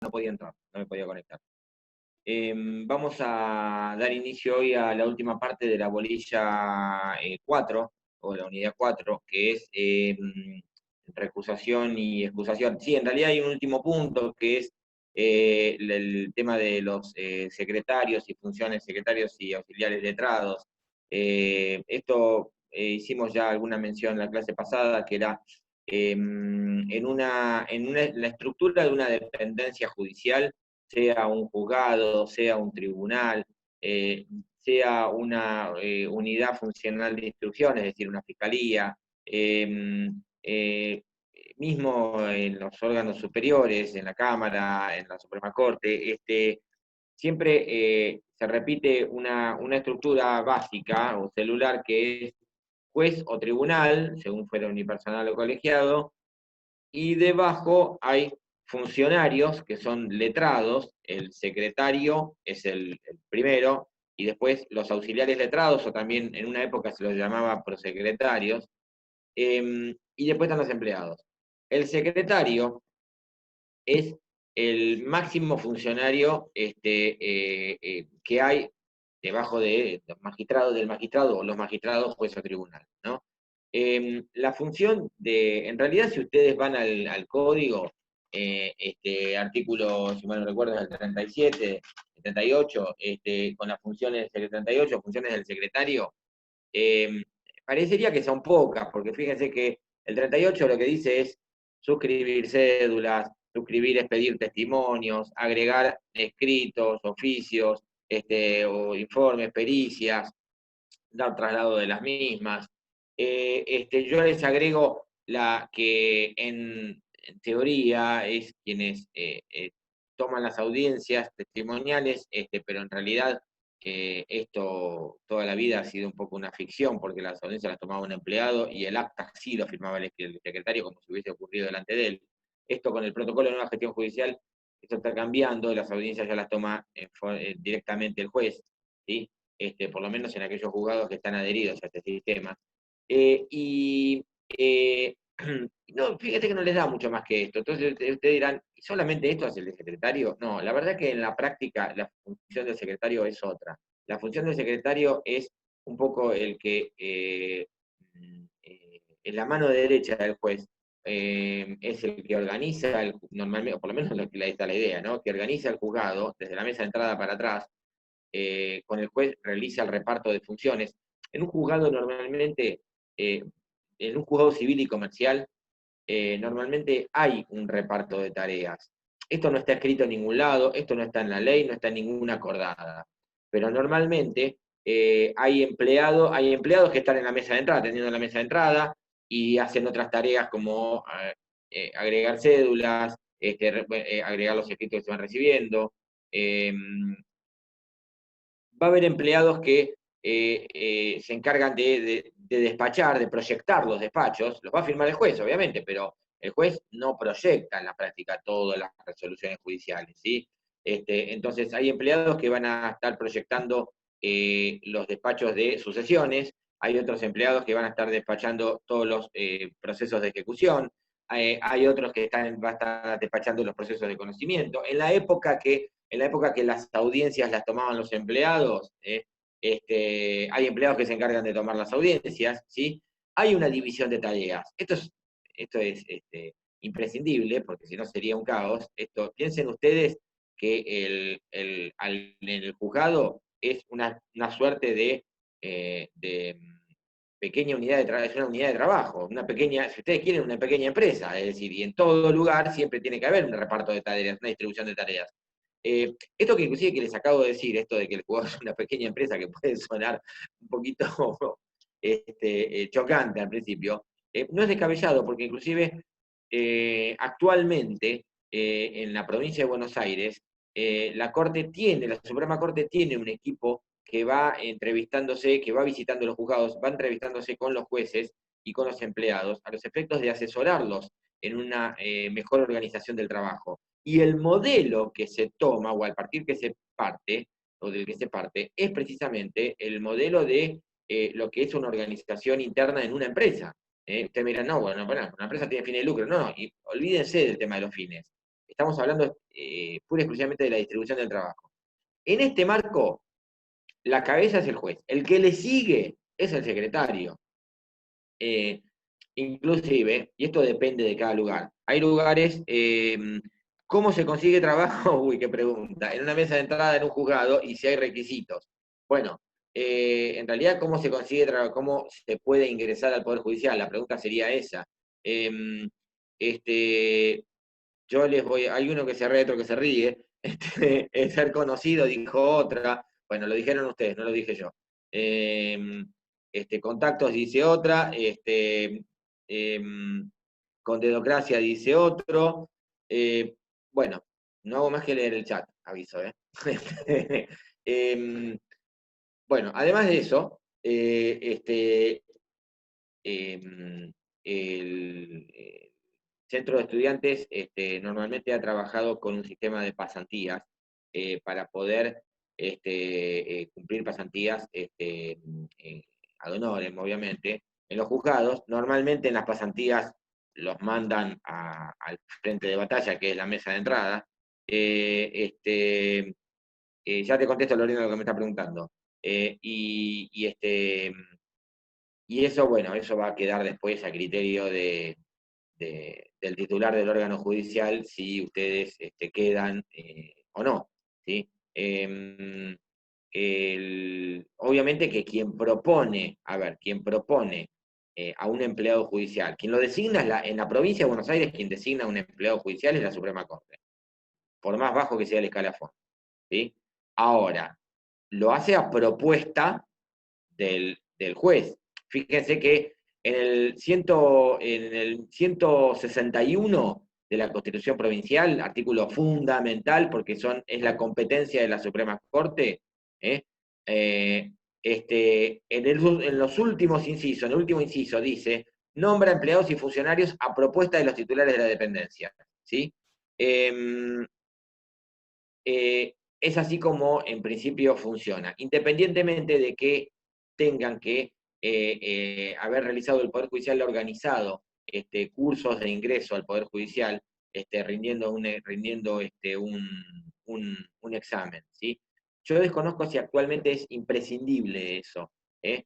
no podía entrar, no me podía conectar. Vamos a dar inicio hoy a la última parte de la bolilla 4, o la unidad 4, que es recusación y excusación. Sí, en realidad hay un último punto que es el tema de los secretarios y funciones, secretarios y auxiliares letrados. Esto hicimos ya alguna mención en la clase pasada, que era la estructura de una dependencia judicial, sea un juzgado, sea un tribunal, sea una unidad funcional de instrucción, es decir, una fiscalía, eh, mismo en los órganos superiores, en la Cámara, en la Suprema Corte, siempre se repite una estructura básica o celular que es juez o tribunal, según fuera unipersonal o colegiado, y debajo hay funcionarios que son letrados, el secretario es el primero, y después los auxiliares letrados, o también en una época se los llamaba prosecretarios, y después están los empleados. El secretario es el máximo funcionario que hay debajo de los magistrados, del magistrado o los magistrados, juez o tribunal, ¿no? La función en realidad, si ustedes van al código, artículo, si mal no recuerdo, es el 37, el 38, con las funciones del 38, funciones del secretario, eh, parecería que son pocas, porque fíjense que el 38 lo que dice es suscribir cédulas, suscribir, expedir testimonios, agregar escritos, oficios, o informes, pericias, dar traslado de las mismas. Yo les agrego la que en teoría es quienes toman las audiencias testimoniales, pero en realidad esto toda la vida ha sido un poco una ficción, porque las audiencias las tomaba un empleado y el acta sí lo firmaba el secretario como si hubiese ocurrido delante de él. Esto con el protocolo de nueva gestión judicial, esto está cambiando, las audiencias ya las toma directamente el juez, ¿sí? Por lo menos en aquellos juzgados que están adheridos a este sistema. Y no, fíjate que no les da mucho más que esto. Entonces ustedes dirán, ¿y solamente esto hace el secretario? No, la verdad que en la práctica la función del secretario es otra. La función del secretario es un poco el que en la mano derecha del juez es el que organiza, normalmente, o por lo menos ahí está la idea, ¿no? Que organiza el juzgado desde la mesa de entrada para atrás, con el juez realiza el reparto de funciones. En un juzgado normalmente, en un juzgado civil y comercial, normalmente hay un reparto de tareas. Esto no está escrito en ningún lado, esto no está en la ley, no está en ninguna acordada. Pero normalmente hay empleados que están en la mesa de entrada, atendiendo la mesa de entrada, y hacen otras tareas como agregar cédulas, agregar los escritos que se van recibiendo, va a haber empleados que se encargan de despachar, de proyectar los despachos, los va a firmar el juez, obviamente, pero el juez no proyecta en la práctica todas las resoluciones judiciales, ¿sí? Entonces hay empleados que van a estar proyectando los despachos de sucesiones, hay otros empleados que van a estar despachando todos los procesos de ejecución, hay otros que van a estar despachando los procesos de conocimiento. En la época que las audiencias las tomaban los empleados, hay empleados que se encargan de tomar las audiencias, ¿sí? Hay una división de tareas. Esto es imprescindible, porque si no sería un caos. Piensen ustedes que en el juzgado es una suerte de pequeña unidad de trabajo, es una unidad de trabajo, si ustedes quieren, una pequeña empresa, es decir, y en todo lugar siempre tiene que haber un reparto de tareas, una distribución de tareas. Esto que inclusive que les acabo de decir, esto de que el jugador es una pequeña empresa, que puede sonar un poquito chocante al principio, no es descabellado, porque inclusive actualmente en la provincia de Buenos Aires, la Suprema Corte tiene un equipo que va entrevistándose, que va visitando los juzgados, va entrevistándose con los jueces y con los empleados, a los efectos de asesorarlos en una mejor organización del trabajo. Y el modelo que se toma, o al partir que se parte, o del que se parte, es precisamente el modelo de lo que es una organización interna en una empresa. Ustedes me dirán, no, bueno, una empresa tiene fines de lucro. No, y olvídense del tema de los fines. estamos hablando pura y exclusivamente de la distribución del trabajo. En este marco, la cabeza es el juez. El que le sigue es el secretario. Eh, Inclusive, y esto depende de cada lugar, hay lugares, ¿cómo se consigue trabajo? Uy, qué pregunta. En una mesa de entrada en un juzgado y si hay requisitos. Bueno, en realidad, ¿cómo se consigue trabajo? ¿Cómo se puede ingresar al Poder Judicial? La pregunta sería esa. Este, yo les voy, hay uno que se ríe, otro que se ríe. El ser conocido dijo otra. Bueno, lo dijeron ustedes, no lo dije yo. Contactos dice otra. Em, con dedocracia dice otro. Bueno, no hago más que leer el chat, aviso, ¿eh? Em, bueno, además de eso, em, el centro de estudiantes normalmente ha trabajado con un sistema de pasantías para poder cumplir pasantías ad honorem, obviamente. En los juzgados, normalmente en las pasantías los mandan al frente de batalla, que es la mesa de entrada. Eh, este, ya te contesto, Lorena, lo que me está preguntando. Y eso, bueno, eso va a quedar después a criterio del titular del órgano judicial si ustedes quedan o no. ¿Sí? Obviamente que quien propone, a ver, quien propone a un empleado judicial, quien lo designa en la provincia de Buenos Aires, quien designa a un empleado judicial es la Suprema Corte, por más bajo que sea el escalafón. ¿Sí? Ahora, lo hace a propuesta del juez. Fíjense que en el 161 de la Constitución Provincial, artículo fundamental, porque es la competencia de la Suprema Corte, ¿eh? Eh, en los últimos incisos, en el último inciso dice, nombra empleados y funcionarios a propuesta de los titulares de la dependencia. ¿Sí? Eh, es así como en principio funciona, independientemente de que tengan que haber realizado el Poder Judicial organizado cursos de ingreso al Poder Judicial, rindiendo un examen. ¿Sí? Yo desconozco si actualmente es imprescindible eso. ¿Eh?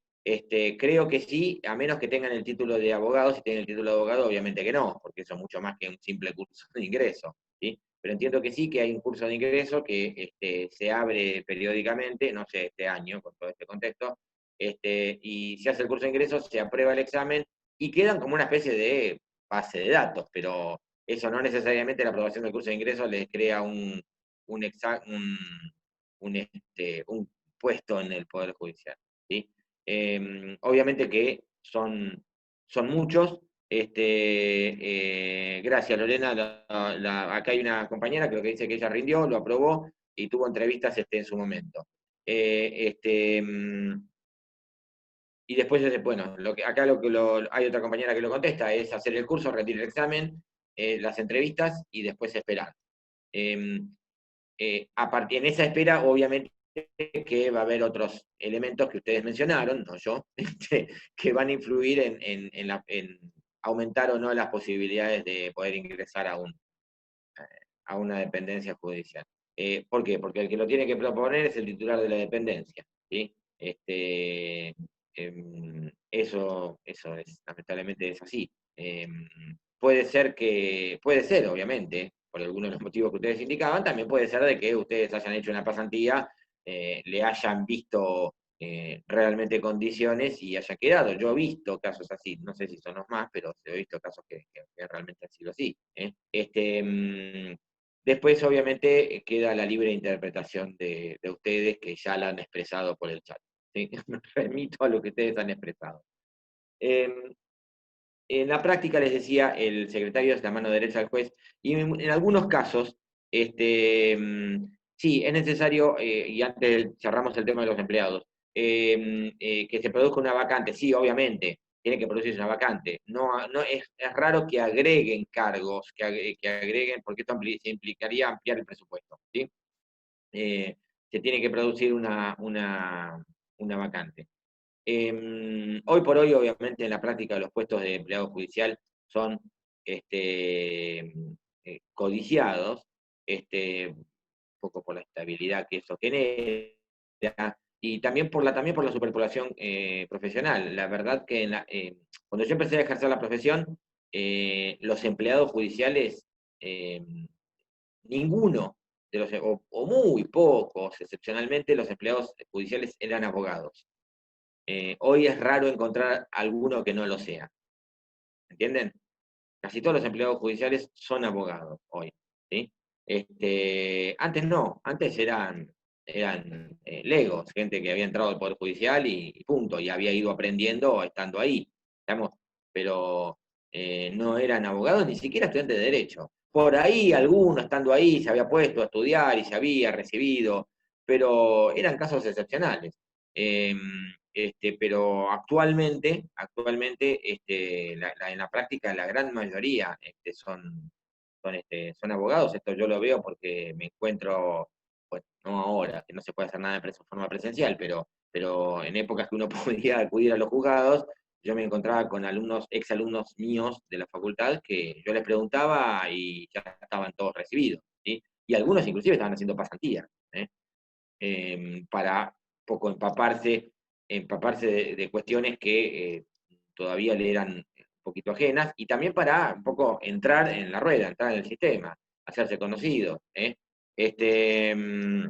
Creo que sí, a menos que tengan el título de abogado. Si tienen el título de abogado, obviamente que no, porque eso es mucho más que un simple curso de ingreso. ¿Sí? Pero entiendo que sí, que hay un curso de ingreso que se abre periódicamente, no sé, este año, con todo este contexto, y se hace el curso de ingreso, se aprueba el examen y quedan como una especie de base de datos, pero eso no necesariamente la aprobación del curso de ingreso les crea un, un puesto en el Poder Judicial. ¿Sí? Obviamente que son muchos. Gracias, Lorena. Acá hay una compañera que lo que dice que ella rindió, lo aprobó y tuvo entrevistas en su momento. Y después, bueno, acá hay otra compañera que lo contesta, es hacer el curso, rendir el examen, las entrevistas y después esperar. En esa espera, obviamente, que va a haber otros elementos que ustedes mencionaron, no yo, que van a influir en aumentar o no las posibilidades de poder ingresar a una dependencia judicial. ¿Por qué? Porque el que lo tiene que proponer es el titular de la dependencia. ¿Sí? Eso lamentablemente es así. Puede ser, obviamente, por algunos de los motivos que ustedes indicaban, también puede ser de que ustedes hayan hecho una pasantía, le hayan visto realmente condiciones y haya quedado. Yo he visto casos así, no sé si son los más, pero he visto casos que realmente han sido así. Después, obviamente, queda la libre interpretación de ustedes que ya la han expresado por el chat. ¿Sí? Me remito a lo que ustedes han expresado. En la práctica, les decía, el secretario es la mano derecha del juez, y en algunos casos, sí, es necesario, y antes cerramos el tema de los empleados, que se produzca una vacante, sí, obviamente, tiene que producirse una vacante. No, no es raro que agreguen cargos, que agreguen, porque esto implicaría ampliar el presupuesto, ¿sí? Se tiene que producir una vacante. Hoy por hoy, obviamente, en la práctica los puestos de empleado judicial son codiciados, un poco por la estabilidad que eso genera, y también por la superpoblación profesional. La verdad que cuando yo empecé a ejercer la profesión, los empleados judiciales, eh, ninguno o muy pocos, excepcionalmente, los empleados judiciales eran abogados. Hoy es raro encontrar alguno que no lo sea. ¿Entienden? Casi todos los empleados judiciales son abogados hoy. ¿Sí? Antes no, antes eran legos, gente que había entrado al Poder Judicial y punto, y había ido aprendiendo estando ahí. Digamos, pero no eran abogados, ni siquiera estudiantes de Derecho. Por ahí alguno estando ahí se había puesto a estudiar y se había recibido, pero eran casos excepcionales. Eh, pero actualmente en la práctica la gran mayoría son abogados. Esto yo lo veo porque me encuentro, pues, no ahora, que no se puede hacer nada de forma presencial, pero en épocas que uno podía acudir a los juzgados, yo me encontraba con exalumnos míos de la facultad que yo les preguntaba y ya estaban todos recibidos, ¿sí? Y algunos inclusive estaban haciendo pasantías, ¿eh? Para poco empaparse de cuestiones que todavía le eran un poquito ajenas, y también para un poco entrar en la rueda, entrar en el sistema, hacerse conocido. Este, mm,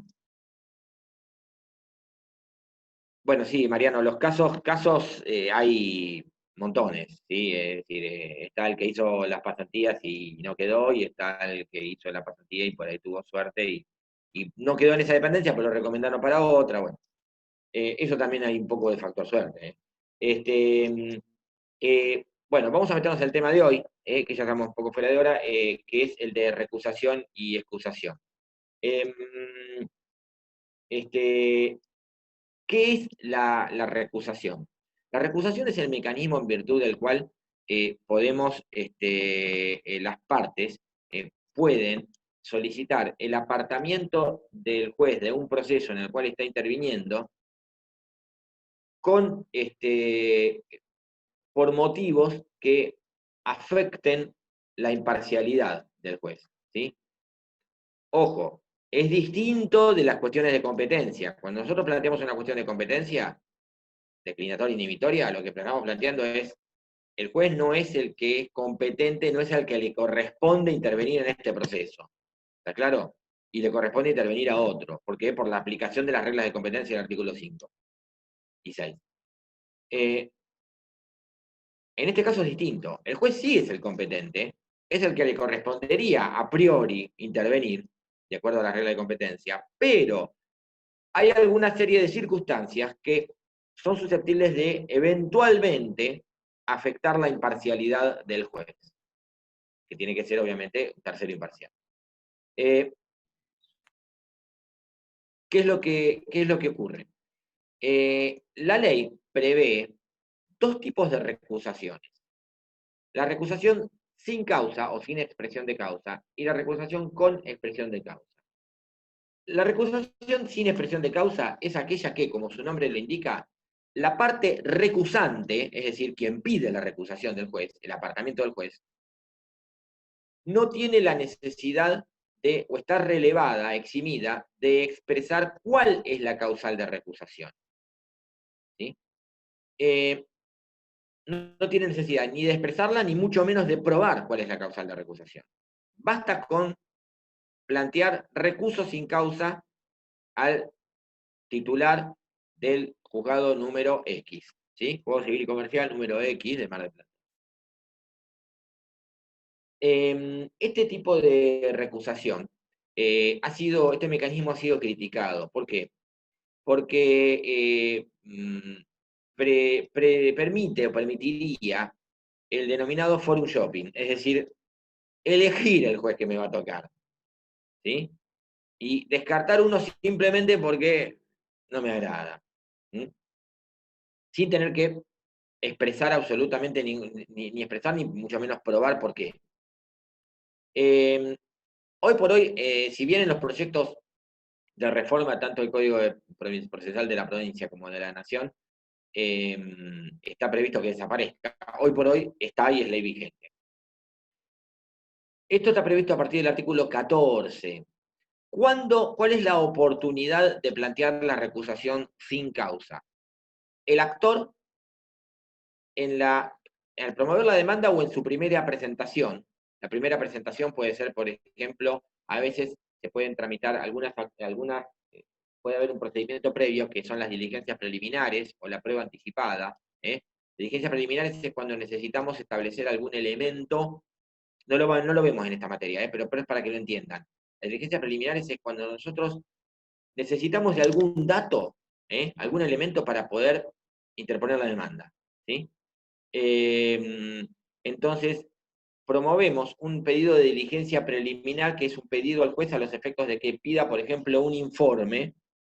bueno, sí, Mariano, los casos hay montones, ¿sí? Es decir, está el que hizo las pasantías y no quedó, y está el que hizo la pasantía y por ahí tuvo suerte y no quedó en esa dependencia, pero lo recomendaron para otra. Bueno, eso también hay un poco de factor suerte. Bueno, vamos a meternos en el tema de hoy, que ya estamos un poco fuera de hora, que es el de recusación y excusación. Eh, este, ¿Qué es la recusación? La recusación es el mecanismo en virtud del cual las partes pueden solicitar el apartamiento del juez de un proceso en el cual está interviniendo con por motivos que afecten la imparcialidad del juez, ¿sí? Ojo, es distinto de las cuestiones de competencia. Cuando nosotros planteamos una cuestión de competencia, declinatoria e inhibitoria, lo que estamos planteando es, el juez no es el que es competente, no es el que le corresponde intervenir en este proceso. ¿Está claro? Y le corresponde intervenir a otro. ¿Por qué? Por la aplicación de las reglas de competencia del artículo 5 y 6. En este caso es distinto. El juez sí es el competente, es el que le correspondería a priori intervenir, de acuerdo a la regla de competencia, pero hay alguna serie de circunstancias que son susceptibles de eventualmente afectar la imparcialidad del juez, que tiene que ser obviamente un tercero imparcial. Eh, ¿Qué es lo que ocurre? La ley prevé dos tipos de recusaciones. La recusación sin causa o sin expresión de causa y la recusación con expresión de causa. La recusación sin expresión de causa es aquella que, como su nombre lo indica, la parte recusante, es decir, quien pide la recusación del juez, el apartamiento del juez, no tiene la necesidad de, o está relevada, eximida, de expresar cuál es la causal de recusación. ¿Sí? Eh, no tiene necesidad ni de expresarla, ni mucho menos de probar cuál es la causal de recusación. Basta con plantear recurso sin causa al titular del juzgado número X, ¿sí? Juzgado Civil y Comercial número X de Mar del Plata. Este tipo de recusación este mecanismo ha sido criticado. ¿Por qué? Porque permite o permitiría el denominado forum shopping, es decir, elegir el juez que me va a tocar, ¿sí? Y descartar uno simplemente porque no me agrada, ¿sí? Sin tener que expresar absolutamente ni expresar, ni mucho menos probar por qué. Hoy por hoy, si bien en los proyectos de reforma, tanto del Código Procesal de la provincia como de la Nación, está previsto que desaparezca, hoy por hoy está y es ley vigente. Esto está previsto a partir del artículo 14. ¿Cuál es la oportunidad de plantear la recusación sin causa? El actor, al promover la demanda o en su primera presentación. La primera presentación puede ser, por ejemplo, a veces se pueden tramitar puede haber un procedimiento previo que son las diligencias preliminares o la prueba anticipada. Diligencias preliminares es cuando necesitamos establecer algún elemento, no lo vemos en esta materia, pero es para que lo entiendan. Las diligencias preliminares es cuando nosotros necesitamos de algún dato, algún elemento para poder interponer la demanda. ¿Sí? Entonces, promovemos un pedido de diligencia preliminar, que es un pedido al juez a los efectos de que pida, por ejemplo, un informe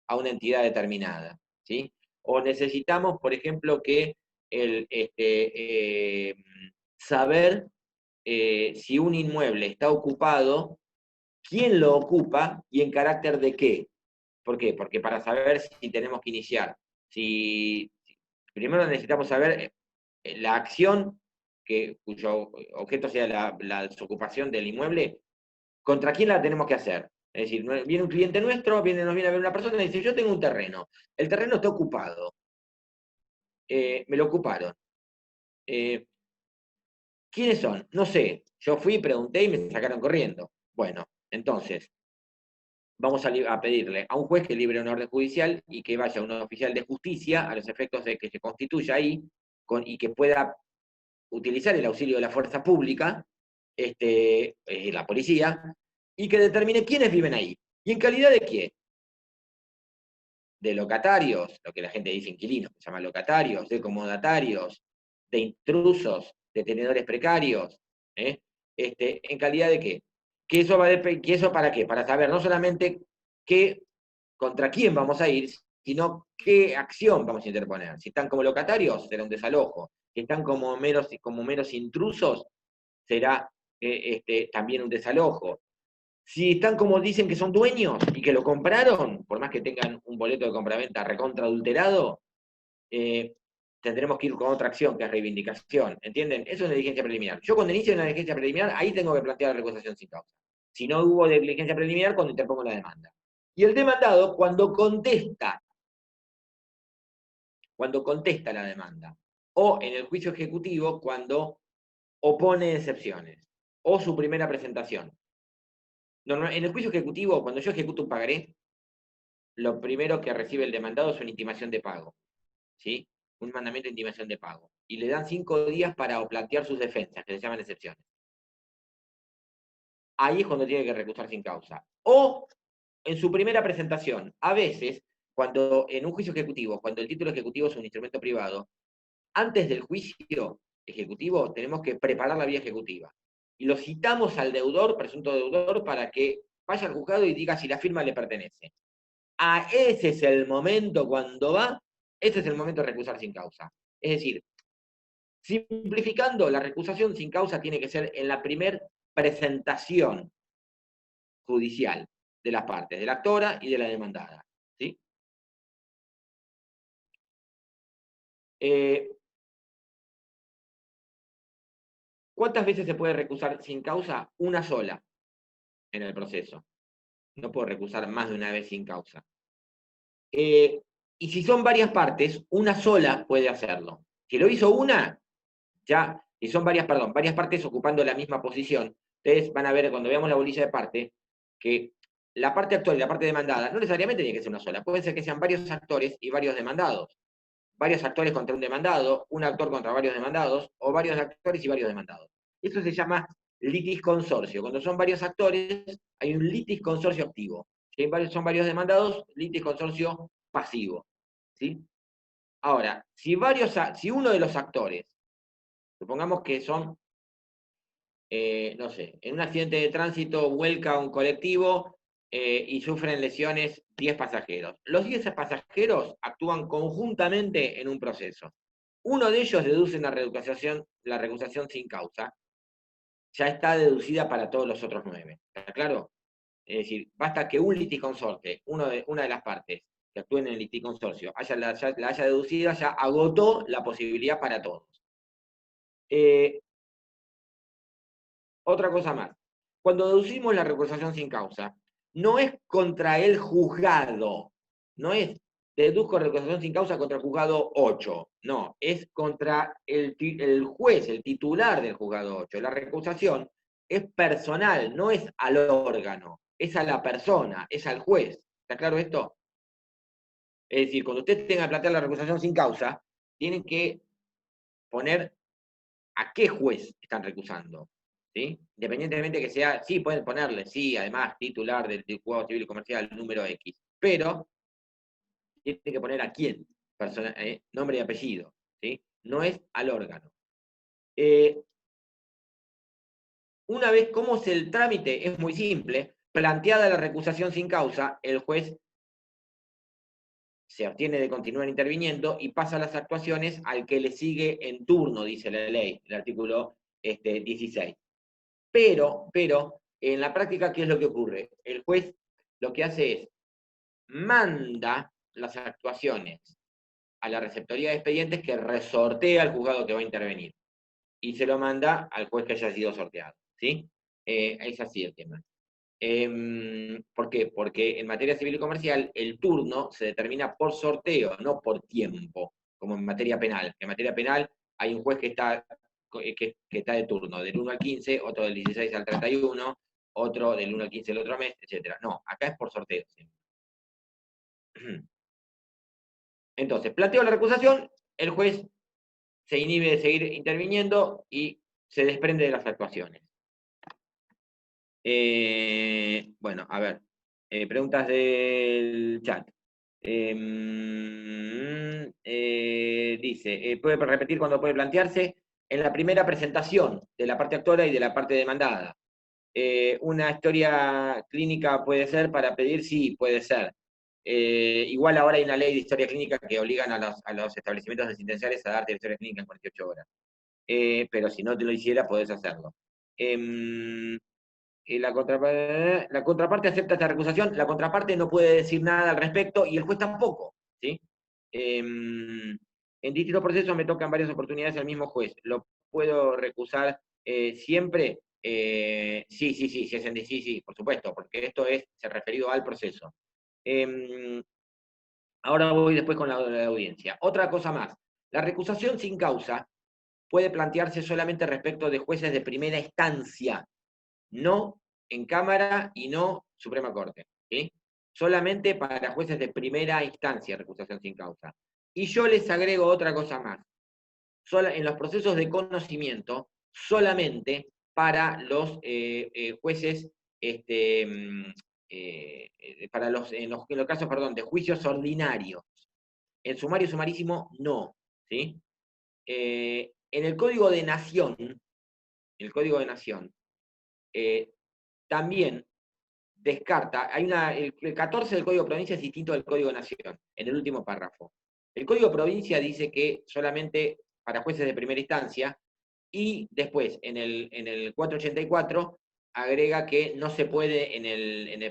a una entidad determinada. ¿Sí? O necesitamos, por ejemplo, que saber si un inmueble está ocupado, quién lo ocupa y en carácter de qué. ¿Por qué? Porque para saber si tenemos que iniciar, primero necesitamos saber la acción cuyo objeto sea la desocupación del inmueble, ¿contra quién la tenemos que hacer? Es decir, viene un cliente nuestro, nos viene a ver una persona y dice, yo tengo un terreno, el terreno está ocupado, me lo ocuparon. ¿Quiénes son? No sé, yo fui, pregunté y me sacaron corriendo. Bueno, entonces, vamos a pedirle a un juez que libre una orden judicial y que vaya a un oficial de justicia a los efectos de que se constituya ahí y que pueda utilizar el auxilio de la fuerza pública, la policía, y que determine quiénes viven ahí. ¿Y en calidad de qué? De locatarios, lo que la gente dice inquilinos, que se llaman locatarios, de comodatarios, de intrusos, de tenedores precarios. ¿eh? ¿En calidad de qué? Que eso para qué? Para saber no solamente contra quién vamos a ir, sino qué acción vamos a interponer. Si están como locatarios, será un desalojo. Si están como meros intrusos, será también un desalojo. Si están como dicen que son dueños y que lo compraron, por más que tengan un boleto de compraventa recontra adulterado, tendremos que ir con otra acción, que es reivindicación. ¿Entienden? Eso es una diligencia preliminar. Yo cuando inicio una diligencia preliminar, ahí tengo que plantear la recusación sin causa. Si no hubo diligencia preliminar, cuando interpongo la demanda. Y el demandado, cuando contesta la demanda. O en el juicio ejecutivo, cuando opone excepciones. O su primera presentación. En el juicio ejecutivo, cuando yo ejecuto un pagaré, lo primero que recibe el demandado es una intimación de pago. ¿Sí? Un mandamiento de intimación de pago. Y le dan 5 días para plantear sus defensas, que se llaman excepciones. Ahí es cuando tiene que recusar sin causa. O en su primera presentación, a veces, cuando en un juicio ejecutivo, cuando el título ejecutivo es un instrumento privado, antes del juicio ejecutivo tenemos que preparar la vía ejecutiva. Y lo citamos al deudor, presunto deudor, para que vaya al juzgado y diga si la firma le pertenece. Ese es el momento ese es el momento de recusar sin causa. Es decir, simplificando, la recusación sin causa tiene que ser en la primera presentación judicial de las partes, de la actora y de la demandada. ¿Sí? ¿Cuántas veces se puede recusar sin causa? Una sola en el proceso. No puedo recusar más de una vez sin causa. Y si son varias partes, una sola puede hacerlo. Si lo hizo una, ya, y son varias partes ocupando la misma posición, ustedes van a ver cuando veamos la bolilla de parte, que la parte actual y la parte demandada no necesariamente tiene que ser una sola, puede ser que sean varios actores y varios demandados. Varios actores contra un demandado, un actor contra varios demandados, o varios actores y varios demandados. Eso se llama litis consorcio. Cuando son varios actores, hay un litis consorcio activo. Si son varios demandados, litis consorcio pasivo. ¿Sí? Ahora, si uno de los actores, supongamos que son, no sé, en un accidente de tránsito vuelca un colectivo y sufren lesiones 10 pasajeros. Los 10 pasajeros actúan conjuntamente en un proceso. Uno de ellos deduce la recusación sin causa, ya está deducida para todos los otros 9. ¿Está claro? Es decir, basta que un liticonsorte, una de las partes que actúen en el liticonsorcio, la haya deducida, ya agotó la posibilidad para todos. Otra cosa más. cuando deducimos la recusación sin causa, no es contra el juzgado, no es deduzco recusación sin causa contra el juzgado 8, no, es contra el juez, el titular del juzgado 8. La recusación es personal, no es al órgano, es a la persona, es al juez. ¿Está claro esto? Es decir, cuando usted tenga que plantear la recusación sin causa, tienen que poner a qué juez están recusando. ¿Sí? Independientemente que sea, sí, pueden ponerle, sí, además, titular del juzgado civil y comercial, número X, pero tiene que poner a quién, nombre y apellido, ¿sí? No es al órgano. Una vez, ¿cómo es el trámite? Es muy simple. Planteada la recusación sin causa, el juez se abstiene de continuar interviniendo y pasa las actuaciones al que le sigue en turno, dice la ley, el artículo 16. Pero, en la práctica, ¿qué es lo que ocurre? El juez lo que hace es, manda las actuaciones a la receptoría de expedientes que resortea al juzgado que va a intervenir. Y se lo manda al juez que haya sido sorteado. ¿Sí? Es así el tema. ¿Por qué? Porque en materia civil y comercial el turno se determina por sorteo, no por tiempo, como en materia penal. En materia penal hay un juez que está de turno, del 1 al 15, otro del 16 al 31, otro del 1 al 15 el otro mes, etc. No, acá es por sorteo. ¿Sí? Entonces, planteo la recusación, el juez se inhibe de seguir interviniendo y se desprende de las actuaciones. Bueno, a ver, preguntas del chat. Dice, ¿puede repetir cuándo puede plantearse? En la primera presentación de la parte actora y de la parte demandada. Una historia clínica puede ser para pedir, sí, puede ser. Igual ahora hay una ley de historia clínica que obligan a los establecimientos asistenciales a darte historia clínica en 48 horas. Pero si no te lo hiciera, podés hacerlo. La contraparte acepta esta recusación, la contraparte no puede decir nada al respecto y el juez tampoco. ¿Sí? En distintos procesos me tocan varias oportunidades al mismo juez. ¿Lo puedo recusar siempre? Sí, sí, por supuesto, porque esto se referido al proceso. Ahora voy después con la audiencia. Otra cosa más. La recusación sin causa puede plantearse solamente respecto de jueces de primera instancia, no en Cámara y no Suprema Corte. ¿Sí? Solamente para jueces de primera instancia, recusación sin causa. Y yo les agrego otra cosa más. En los procesos de conocimiento, solamente para los jueces, en los casos, perdón, de juicios ordinarios. En sumario y sumarísimo, no. ¿Sí? En el Código de Nación, también descarta, el 14 del Código de Provincia es distinto del Código de Nación, en el último párrafo. El Código de Provincia dice que solamente para jueces de primera instancia, y después, en el 484, agrega que no se puede,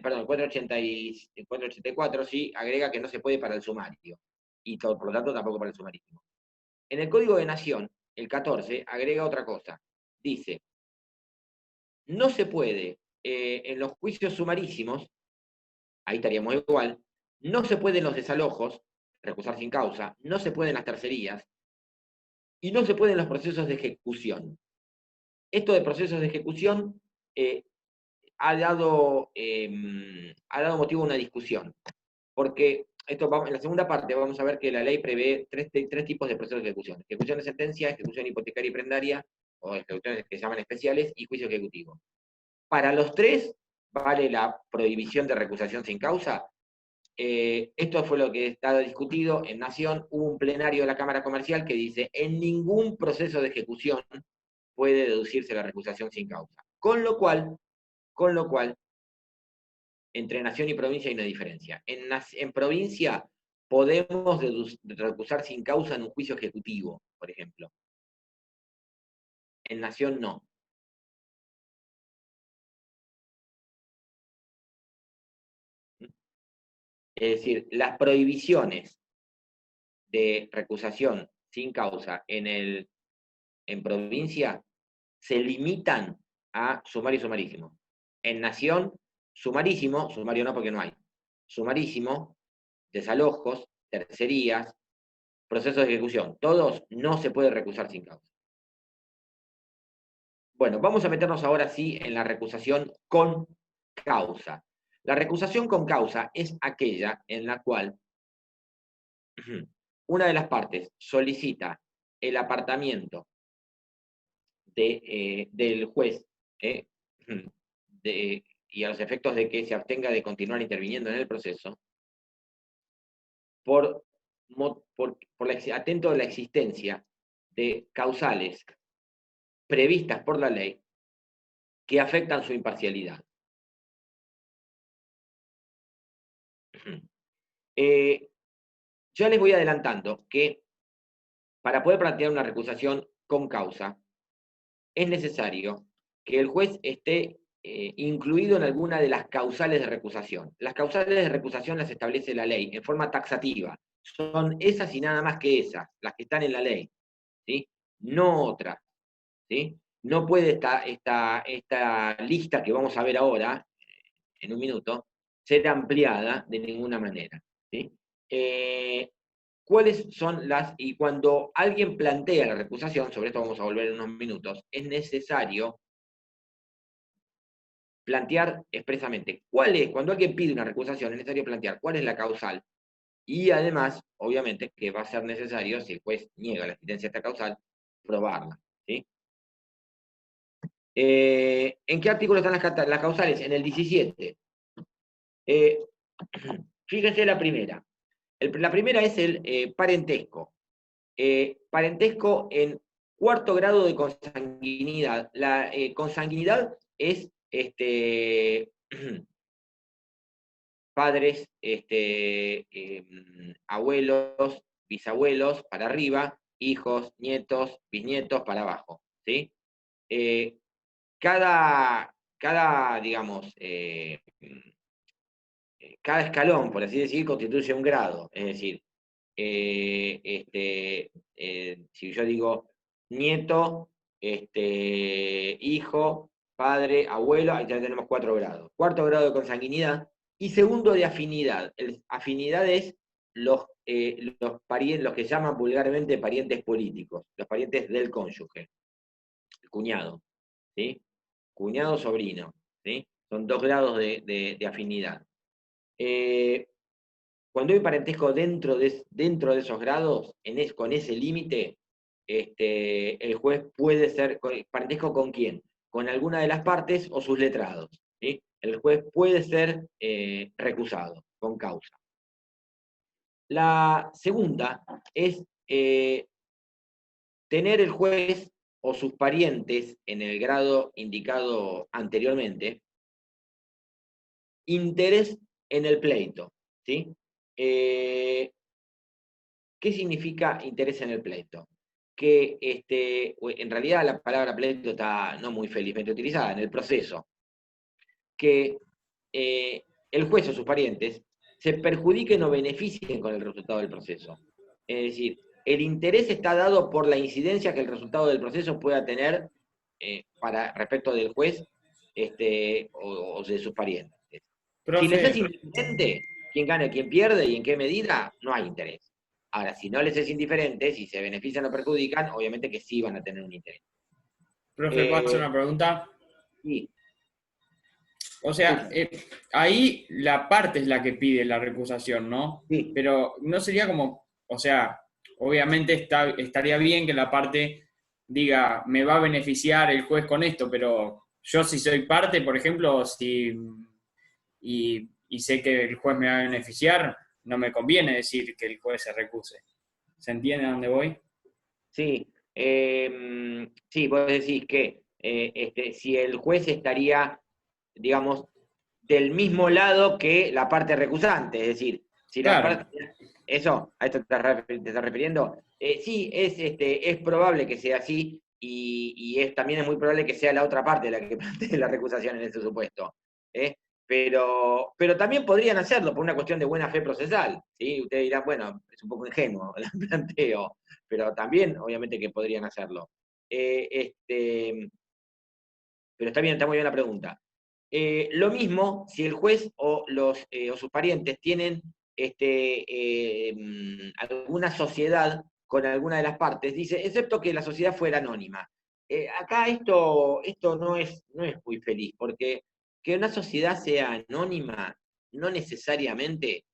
perdón, el 484, sí, agrega que no se puede para el sumario, y por lo tanto tampoco para el sumarísimo. En el Código de Nación, el 14, agrega otra cosa. Dice, no se puede, en los juicios sumarísimos, ahí estaríamos igual, no se pueden los desalojos, recusar sin causa, no se pueden las tercerías, y no se pueden los procesos de ejecución. Esto de procesos de ejecución ha dado motivo a una discusión, porque en la segunda parte vamos a ver que la ley prevé tres tipos de procesos de ejecución. Ejecución de sentencia, ejecución hipotecaria y prendaria, o ejecuciones que se llaman especiales, y juicio ejecutivo. Para los tres vale la prohibición de recusación sin causa. Esto fue lo que está discutido en Nación. Hubo un plenario de la Cámara Comercial que dice, en ningún proceso de ejecución puede deducirse la recusación sin causa. Con lo cual, entre Nación y provincia hay una diferencia. En provincia podemos recusar sin causa en un juicio ejecutivo, por ejemplo. En Nación no. Es decir, las prohibiciones de recusación sin causa en provincia se limitan a sumario y sumarísimo. en Nación, sumarísimo, sumario no porque no hay, sumarísimo, desalojos, tercerías, procesos de ejecución, todos no se puede recusar sin causa. Bueno, vamos a meternos ahora sí en la recusación con causa. La recusación con causa es aquella en la cual una de las partes solicita el apartamiento del juez y a los efectos de que se abstenga de continuar interviniendo en el proceso, atento a la existencia de causales previstas por la ley que afectan su imparcialidad. Ya les voy adelantando que para poder plantear una recusación con causa, es necesario que el juez esté incluido en alguna de las causales de recusación. Las causales de recusación las establece la ley en forma taxativa. Son esas y nada más que esas, las que están en la ley, ¿sí? No otras, ¿sí? No puede esta lista que vamos a ver ahora, en un minuto, ser ampliada de ninguna manera, ¿sí? ¿Cuáles son y cuando alguien plantea la recusación, sobre esto vamos a volver en unos minutos, es necesario plantear expresamente cuando alguien pide una recusación, es necesario plantear cuál es la causal, y además, obviamente, que va a ser necesario, si el juez niega la existencia de esta causal, probarla, ¿sí? ¿En qué artículo están las causales? En el 17. Fíjense la primera. La primera es el parentesco. Parentesco en cuarto grado de consanguinidad. La consanguinidad es padres, abuelos, bisabuelos para arriba, hijos, nietos, bisnietos para abajo, ¿sí? Digamos, cada escalón, por así decir, constituye un grado. Es decir, si yo digo nieto, hijo, padre, abuelo, ahí ya tenemos 4 grados. Cuarto grado de consanguinidad y segundo de afinidad. Afinidad es los parientes, los que llaman vulgarmente parientes políticos, los parientes del cónyuge, el cuñado, ¿sí? Cuñado, sobrino, ¿sí? Son 2 grados de afinidad. Cuando hay parentesco dentro de esos grados, con ese límite, el juez puede ser, ¿parentesco con quién? Con alguna de las partes o sus letrados, ¿sí? El juez puede ser recusado con causa. La segunda es tener el juez o sus parientes en el grado indicado anteriormente interés en el pleito, ¿sí? ¿Qué significa interés en el pleito? Que en realidad la palabra pleito está no muy felizmente utilizada en el proceso, que el juez o sus parientes se perjudiquen o beneficien con el resultado del proceso. Es decir, el interés está dado por la incidencia que el resultado del proceso pueda tener respecto del juez o de sus parientes. Si les Profe, es indiferente quién gana, quién pierde y en qué medida, no hay interés. Ahora, si no les es indiferente, si se benefician o perjudican, obviamente que sí van a tener un interés. ¿puedo hacer Eh, una pregunta? sí, O sea, escucho. ahí la parte es la que pide la recusación, ¿no? Sí, Pero no sería como, o sea, obviamente estaría bien que la parte diga, me va a beneficiar el juez con esto, pero yo si soy parte, por ejemplo, y sé que el juez me va a beneficiar, no me conviene decir que el juez se recuse. ¿Se entiende a dónde voy? sí. Sí, vos decís que si el juez estaría, digamos, del mismo lado que la parte recusante, es decir, si la Claro, parte, eso, a esto te estás refiriendo, sí, es probable que sea así y también es muy probable que sea la otra parte la que plantee la recusación en ese supuesto. ¿eh? Pero también podrían hacerlo por una cuestión de buena fe procesal, ¿sí? Ustedes dirán, bueno, es un poco ingenuo el planteo, pero también obviamente que podrían hacerlo. Pero está bien, está muy bien la pregunta. Lo mismo si el juez o sus parientes tienen alguna sociedad con alguna de las partes, dice, excepto que la sociedad fuera anónima. Acá esto no es muy feliz, porque que una sociedad sea anónima no necesariamente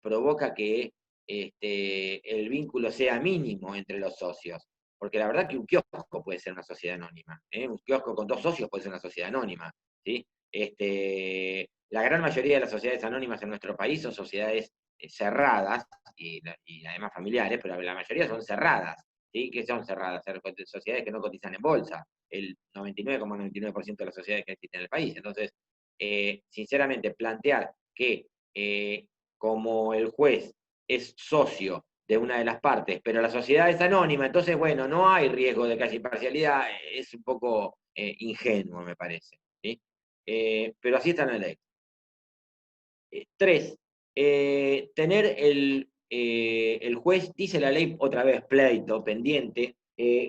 provoca que el vínculo sea mínimo entre los socios. Porque la verdad que un kiosco puede ser una sociedad anónima. Un kiosco con 2 socios puede ser una sociedad anónima. ¿Sí? La gran mayoría de las sociedades anónimas en nuestro país son sociedades cerradas y además familiares, pero la mayoría son cerradas. ¿Sí? ¿Qué son cerradas? Sociedades que no cotizan en bolsa. El 99,99% de las sociedades que existen en el país. Entonces, sinceramente, plantear que como el juez es socio de una de las partes, pero la sociedad es anónima, entonces, bueno, no hay riesgo de que haya imparcialidad, es un poco ingenuo, me parece. ¿Sí? Pero así está en la ley. 3. Tener el juez, dice la ley otra vez, pleito, pendiente,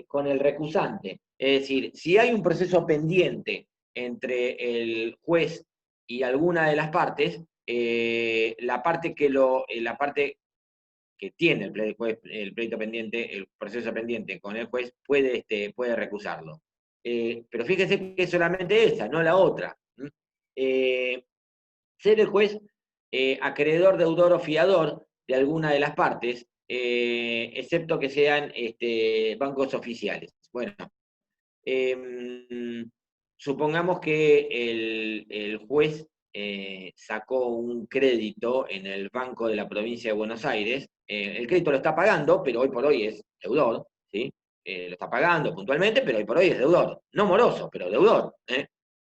con el recusante. Es decir, si hay un proceso pendiente entre el juez y alguna de las partes, la parte que tiene el pleito pendiente, el proceso pendiente con el juez, puede recusarlo. Pero fíjese que es solamente esa, no la otra. Ser el juez acreedor, deudor o fiador de alguna de las partes, excepto que sean bancos oficiales. Bueno, supongamos que el juez sacó un crédito en el Banco de la Provincia de Buenos Aires. El crédito lo está pagando, pero hoy por hoy es deudor, ¿sí? Lo está pagando puntualmente, pero hoy por hoy es deudor. No moroso, pero deudor.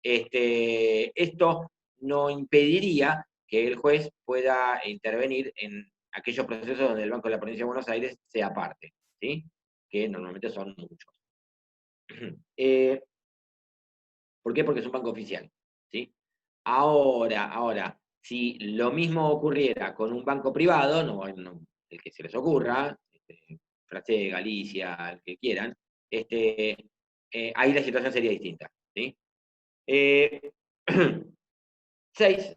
Esto no impediría que el juez pueda intervenir en aquellos procesos donde el Banco de la Provincia de Buenos Aires sea parte, ¿sí? Que normalmente son muchos. ¿Por qué? Porque es un banco oficial, ¿sí? Ahora, si lo mismo ocurriera con un banco privado, el que se les ocurra, Frase, Galicia, el que quieran, ahí la situación sería distinta, ¿sí? 6,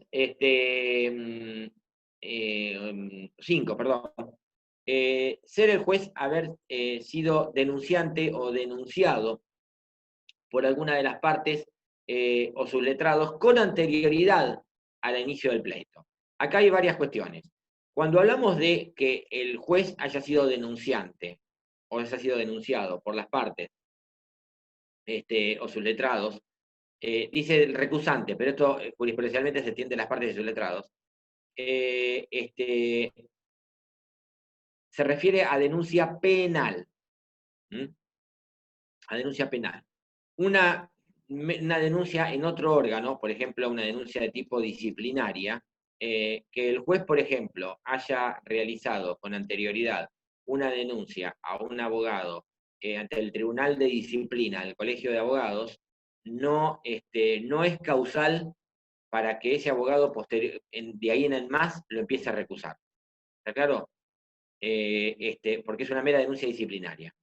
5, perdón. Ser el juez haber sido denunciante o denunciado por alguna de las partes o sus letrados con anterioridad al inicio del pleito. Acá hay varias cuestiones. Cuando hablamos de que el juez haya sido denunciante o haya sido denunciado por las partes o sus letrados, dice el recusante, pero esto jurisprudencialmente se entiende las partes de sus letrados, se refiere a denuncia penal. ¿Mm? A denuncia penal. Una denuncia en otro órgano, por ejemplo, una denuncia de tipo disciplinaria, que el juez, por ejemplo, haya realizado con anterioridad una denuncia a un abogado ante el Tribunal de Disciplina del Colegio de Abogados, no es causal para que ese abogado de ahí en más lo empiece a recusar. ¿Está claro? Porque es una mera denuncia disciplinaria.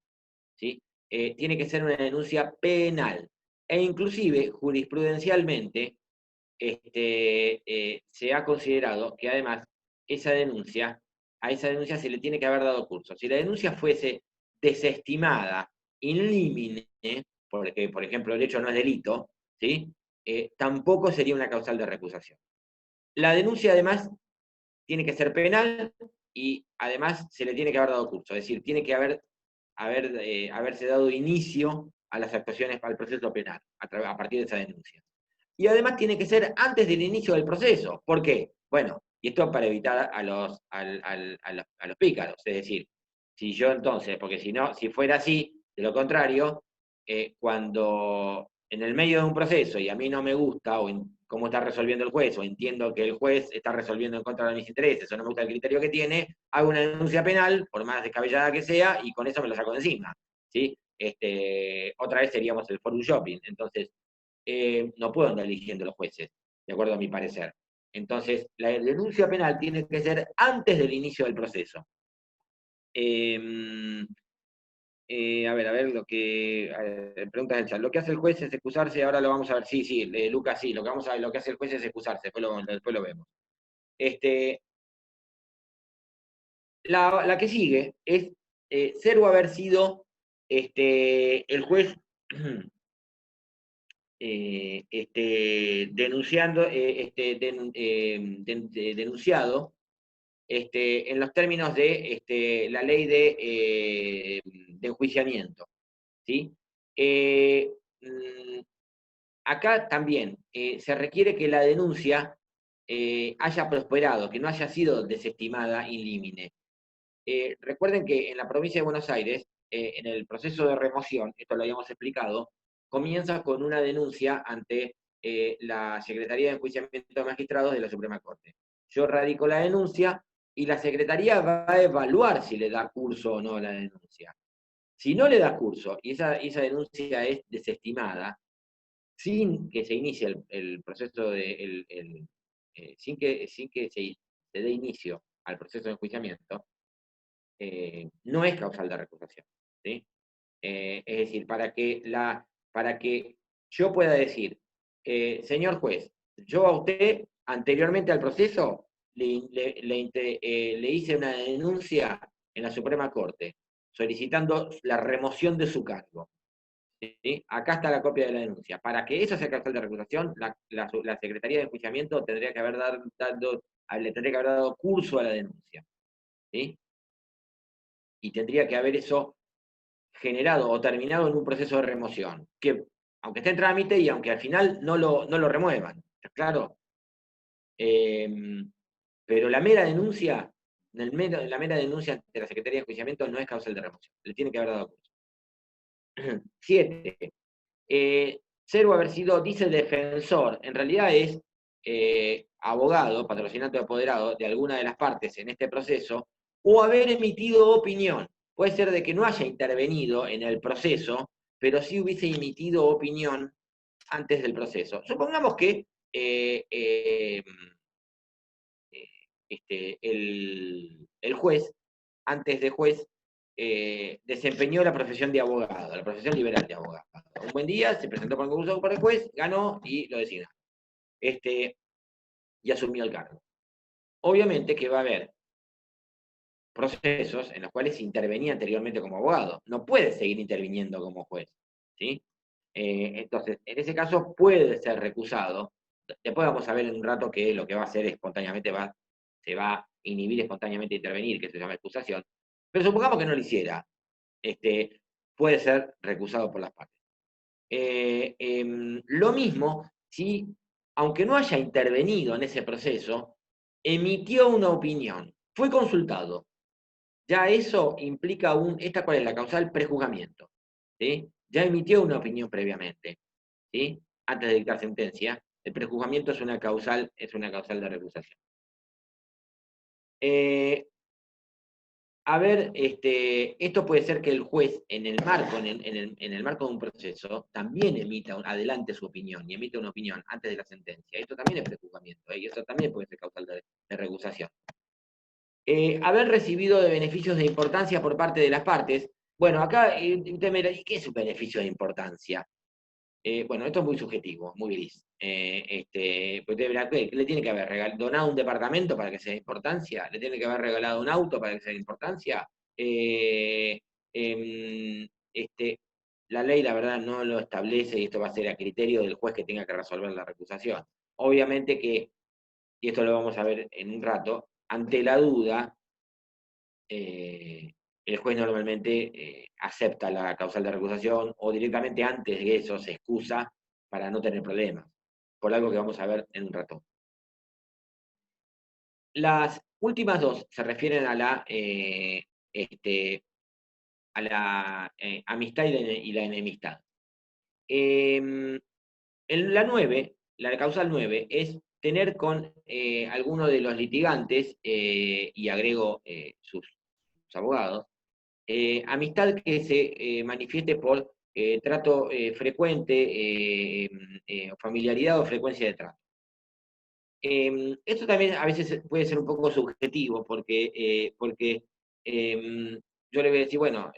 ¿Sí? Tiene que ser una denuncia penal. E inclusive, jurisprudencialmente, se ha considerado que además a esa denuncia se le tiene que haber dado curso. Si la denuncia fuese desestimada in limine, porque, por ejemplo, el hecho no es delito, ¿sí? Tampoco sería una causal de recusación. La denuncia, además, tiene que ser penal y además se le tiene que haber dado curso, es decir, tiene que haberse dado inicio a las actuaciones para el proceso penal a partir de esa denuncia. Y además tiene que ser antes del inicio del proceso. ¿Por qué? Bueno, y esto para evitar a los pícaros, es decir, si yo entonces, porque si fuera así, de lo contrario, cuando en el medio de un proceso y a mí no me gusta cómo está resolviendo el juez, o entiendo que el juez está resolviendo en contra de mis intereses, o no me gusta el criterio que tiene, hago una denuncia penal, por más descabellada que sea, y con eso me lo saco de encima. ¿Sí? Otra vez seríamos el forum shopping. Entonces, no puedo andar eligiendo los jueces, de acuerdo a mi parecer. Entonces, la denuncia penal tiene que ser antes del inicio del proceso. a ver, preguntas del chat. Lo que hace el juez es excusarse, ahora lo vamos a ver. Sí, sí, Lucas, sí, lo que vamos a ver, lo que hace el juez es excusarse, después lo vemos. La que sigue es ser o haber sido el juez denunciando, denunciado en los términos de la ley de enjuiciamiento. ¿Sí? Mm, Acá también se requiere que la denuncia haya prosperado, que no haya sido desestimada in limine. Recuerden que en la provincia de Buenos Aires, en el proceso de remoción, esto lo habíamos explicado, comienza con una denuncia ante la Secretaría de Enjuiciamiento de Magistrados de la Suprema Corte. Yo radico la denuncia y la Secretaría va a evaluar si le da curso o no a la denuncia. Si no le da curso y esa denuncia es desestimada, sin que se inicie el proceso sin que se dé inicio al proceso de enjuiciamiento, no es causal de recusación. ¿Sí? Es decir, para que yo pueda decir, señor juez, yo a usted, anteriormente al proceso, le hice una denuncia en la Suprema Corte, solicitando la remoción de su cargo. ¿Sí? Acá está la copia de la denuncia. Para que eso sea causal de recusación, la Secretaría de Enjuiciamiento tendría que haber le tendría que haber dado curso a la denuncia. ¿Sí? Y tendría que haber eso generado o terminado en un proceso de remoción, que aunque esté en trámite y aunque al final no lo remuevan, ¿está claro? Pero la mera denuncia, la mera denuncia ante la Secretaría de Enjuiciamiento no es causal de remoción, le tiene que haber dado curso. 7. Ser o haber sido, dice defensor, en realidad es abogado, patrocinante o apoderado de alguna de las partes en este proceso, o haber emitido opinión. Puede ser de que no haya intervenido en el proceso, pero sí hubiese emitido opinión antes del proceso. Supongamos que el juez, antes de juez, desempeñó la profesión de abogado, la profesión liberal de abogado. Un buen día se presentó para el concurso para el juez, ganó y lo designaron. Y asumió el cargo. Obviamente que va a haber procesos en los cuales intervenía anteriormente como abogado. No puede seguir interviniendo como juez. ¿Sí? Entonces, en ese caso puede ser recusado. Después vamos a ver en un rato que lo que va a hacer espontáneamente se va a inhibir espontáneamente intervenir, que se llama excusación. Pero supongamos que no lo hiciera. Puede ser recusado por las partes. Lo mismo si, aunque no haya intervenido en ese proceso, emitió una opinión, fue consultado. Ya eso implica ¿esta cuál es la causal? Prejuzgamiento. ¿Sí? Ya emitió una opinión previamente, ¿sí? Antes de dictar sentencia. El prejuzgamiento es una causal de recusación. Esto puede ser que el juez, en el marco de un proceso, también adelante su opinión, y emite una opinión antes de la sentencia. Esto también es prejuzgamiento, y eso también puede ser causal de recusación. Haber recibido de beneficios de importancia por parte de las partes. Bueno, acá usted me dirá, ¿qué es un beneficio de importancia? Bueno, esto es muy subjetivo, muy gris. Pues le tiene que haber donado un departamento para que sea de importancia, le tiene que haber regalado un auto para que sea de importancia. Em, la ley, la verdad, no lo establece y esto va a ser a criterio del juez que tenga que resolver la recusación. Obviamente que, y esto lo vamos a ver en un rato, ante la duda, el juez normalmente acepta la causal de recusación o directamente antes de eso se excusa para no tener problemas, por algo que vamos a ver en un rato. Las últimas dos se refieren a la amistad y la enemistad. En la 9, la causal 9, es tener con alguno de los litigantes, y agrego sus abogados, amistad que se manifieste por trato frecuente, familiaridad o frecuencia de trato. Esto también a veces puede ser un poco subjetivo, porque yo le voy a decir, bueno,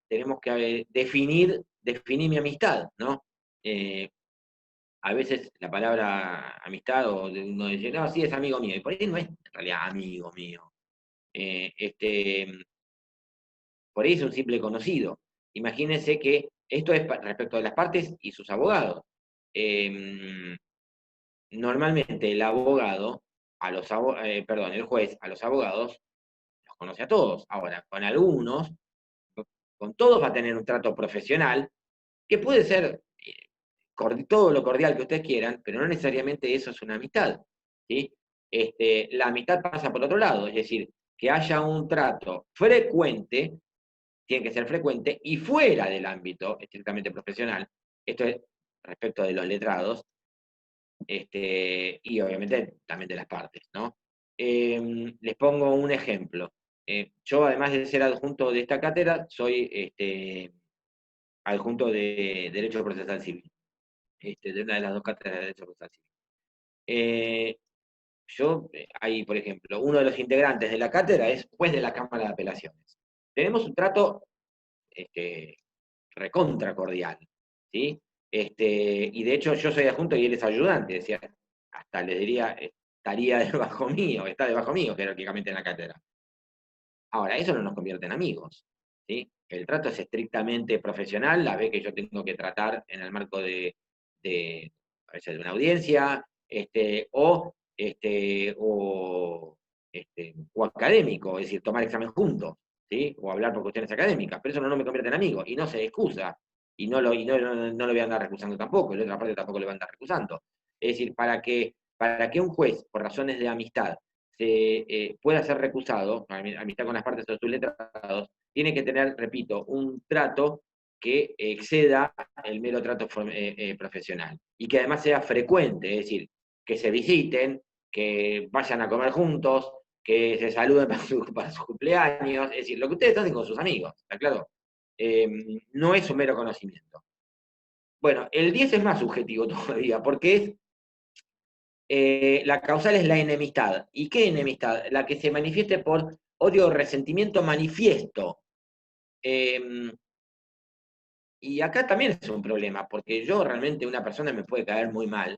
tenemos que definir mi amistad, ¿no? A veces la palabra amistad, o uno dice, no, sí, es amigo mío, y por ahí no es en realidad amigo mío. Eh, este, por ahí es un simple conocido. Imagínense que esto es respecto de las partes y sus abogados. Eh, Normalmente el abogado, perdón, el juez a los abogados los conoce a todos. Ahora, con algunos, con todos va a tener un trato profesional, que puede ser todo lo cordial que ustedes quieran, pero no necesariamente eso es una amistad, ¿sí? La amistad pasa por otro lado, es decir, que haya un trato frecuente, tiene que ser frecuente, y fuera del ámbito estrictamente profesional, esto es respecto de los letrados, y obviamente también de las partes, ¿no? Les pongo un ejemplo. Yo, además de ser adjunto de esta cátedra, soy adjunto de Derecho Procesal Civil, de una de las dos cátedras de Derecho Procesal Civil. Hay, por ejemplo, uno de los integrantes de la cátedra es juez de la Cámara de Apelaciones. Tenemos un trato recontra cordial, ¿sí? Y de hecho yo soy adjunto y él es ayudante, decía, hasta le diría, estaría debajo mío, está debajo mío jerárquicamente en la cátedra. Ahora, eso no nos convierte en amigos, ¿sí? El trato es estrictamente profesional, la vez que yo tengo que tratar en el marco a veces de una audiencia, o académico, es decir, tomar examen juntos, ¿sí? O hablar por cuestiones académicas, pero eso no me convierte en amigo, y no se excusa, y no lo voy a andar recusando tampoco, y la otra parte tampoco le va a andar recusando. Es decir, para que un juez, por razones de amistad, pueda ser recusado, amistad con las partes o sus letrados, tiene que tener, repito, un trato que exceda el mero trato profesional y que además sea frecuente, es decir, que se visiten, que vayan a comer juntos, que se saluden para su cumpleaños, es decir, lo que ustedes hacen con sus amigos, ¿está claro? No es un mero conocimiento. Bueno, el 10 es más subjetivo todavía, porque la causal es la enemistad. ¿Y qué enemistad? La que se manifieste por odio o resentimiento manifiesto. Eh, y acá también es un problema, porque yo realmente una persona me puede caer muy mal,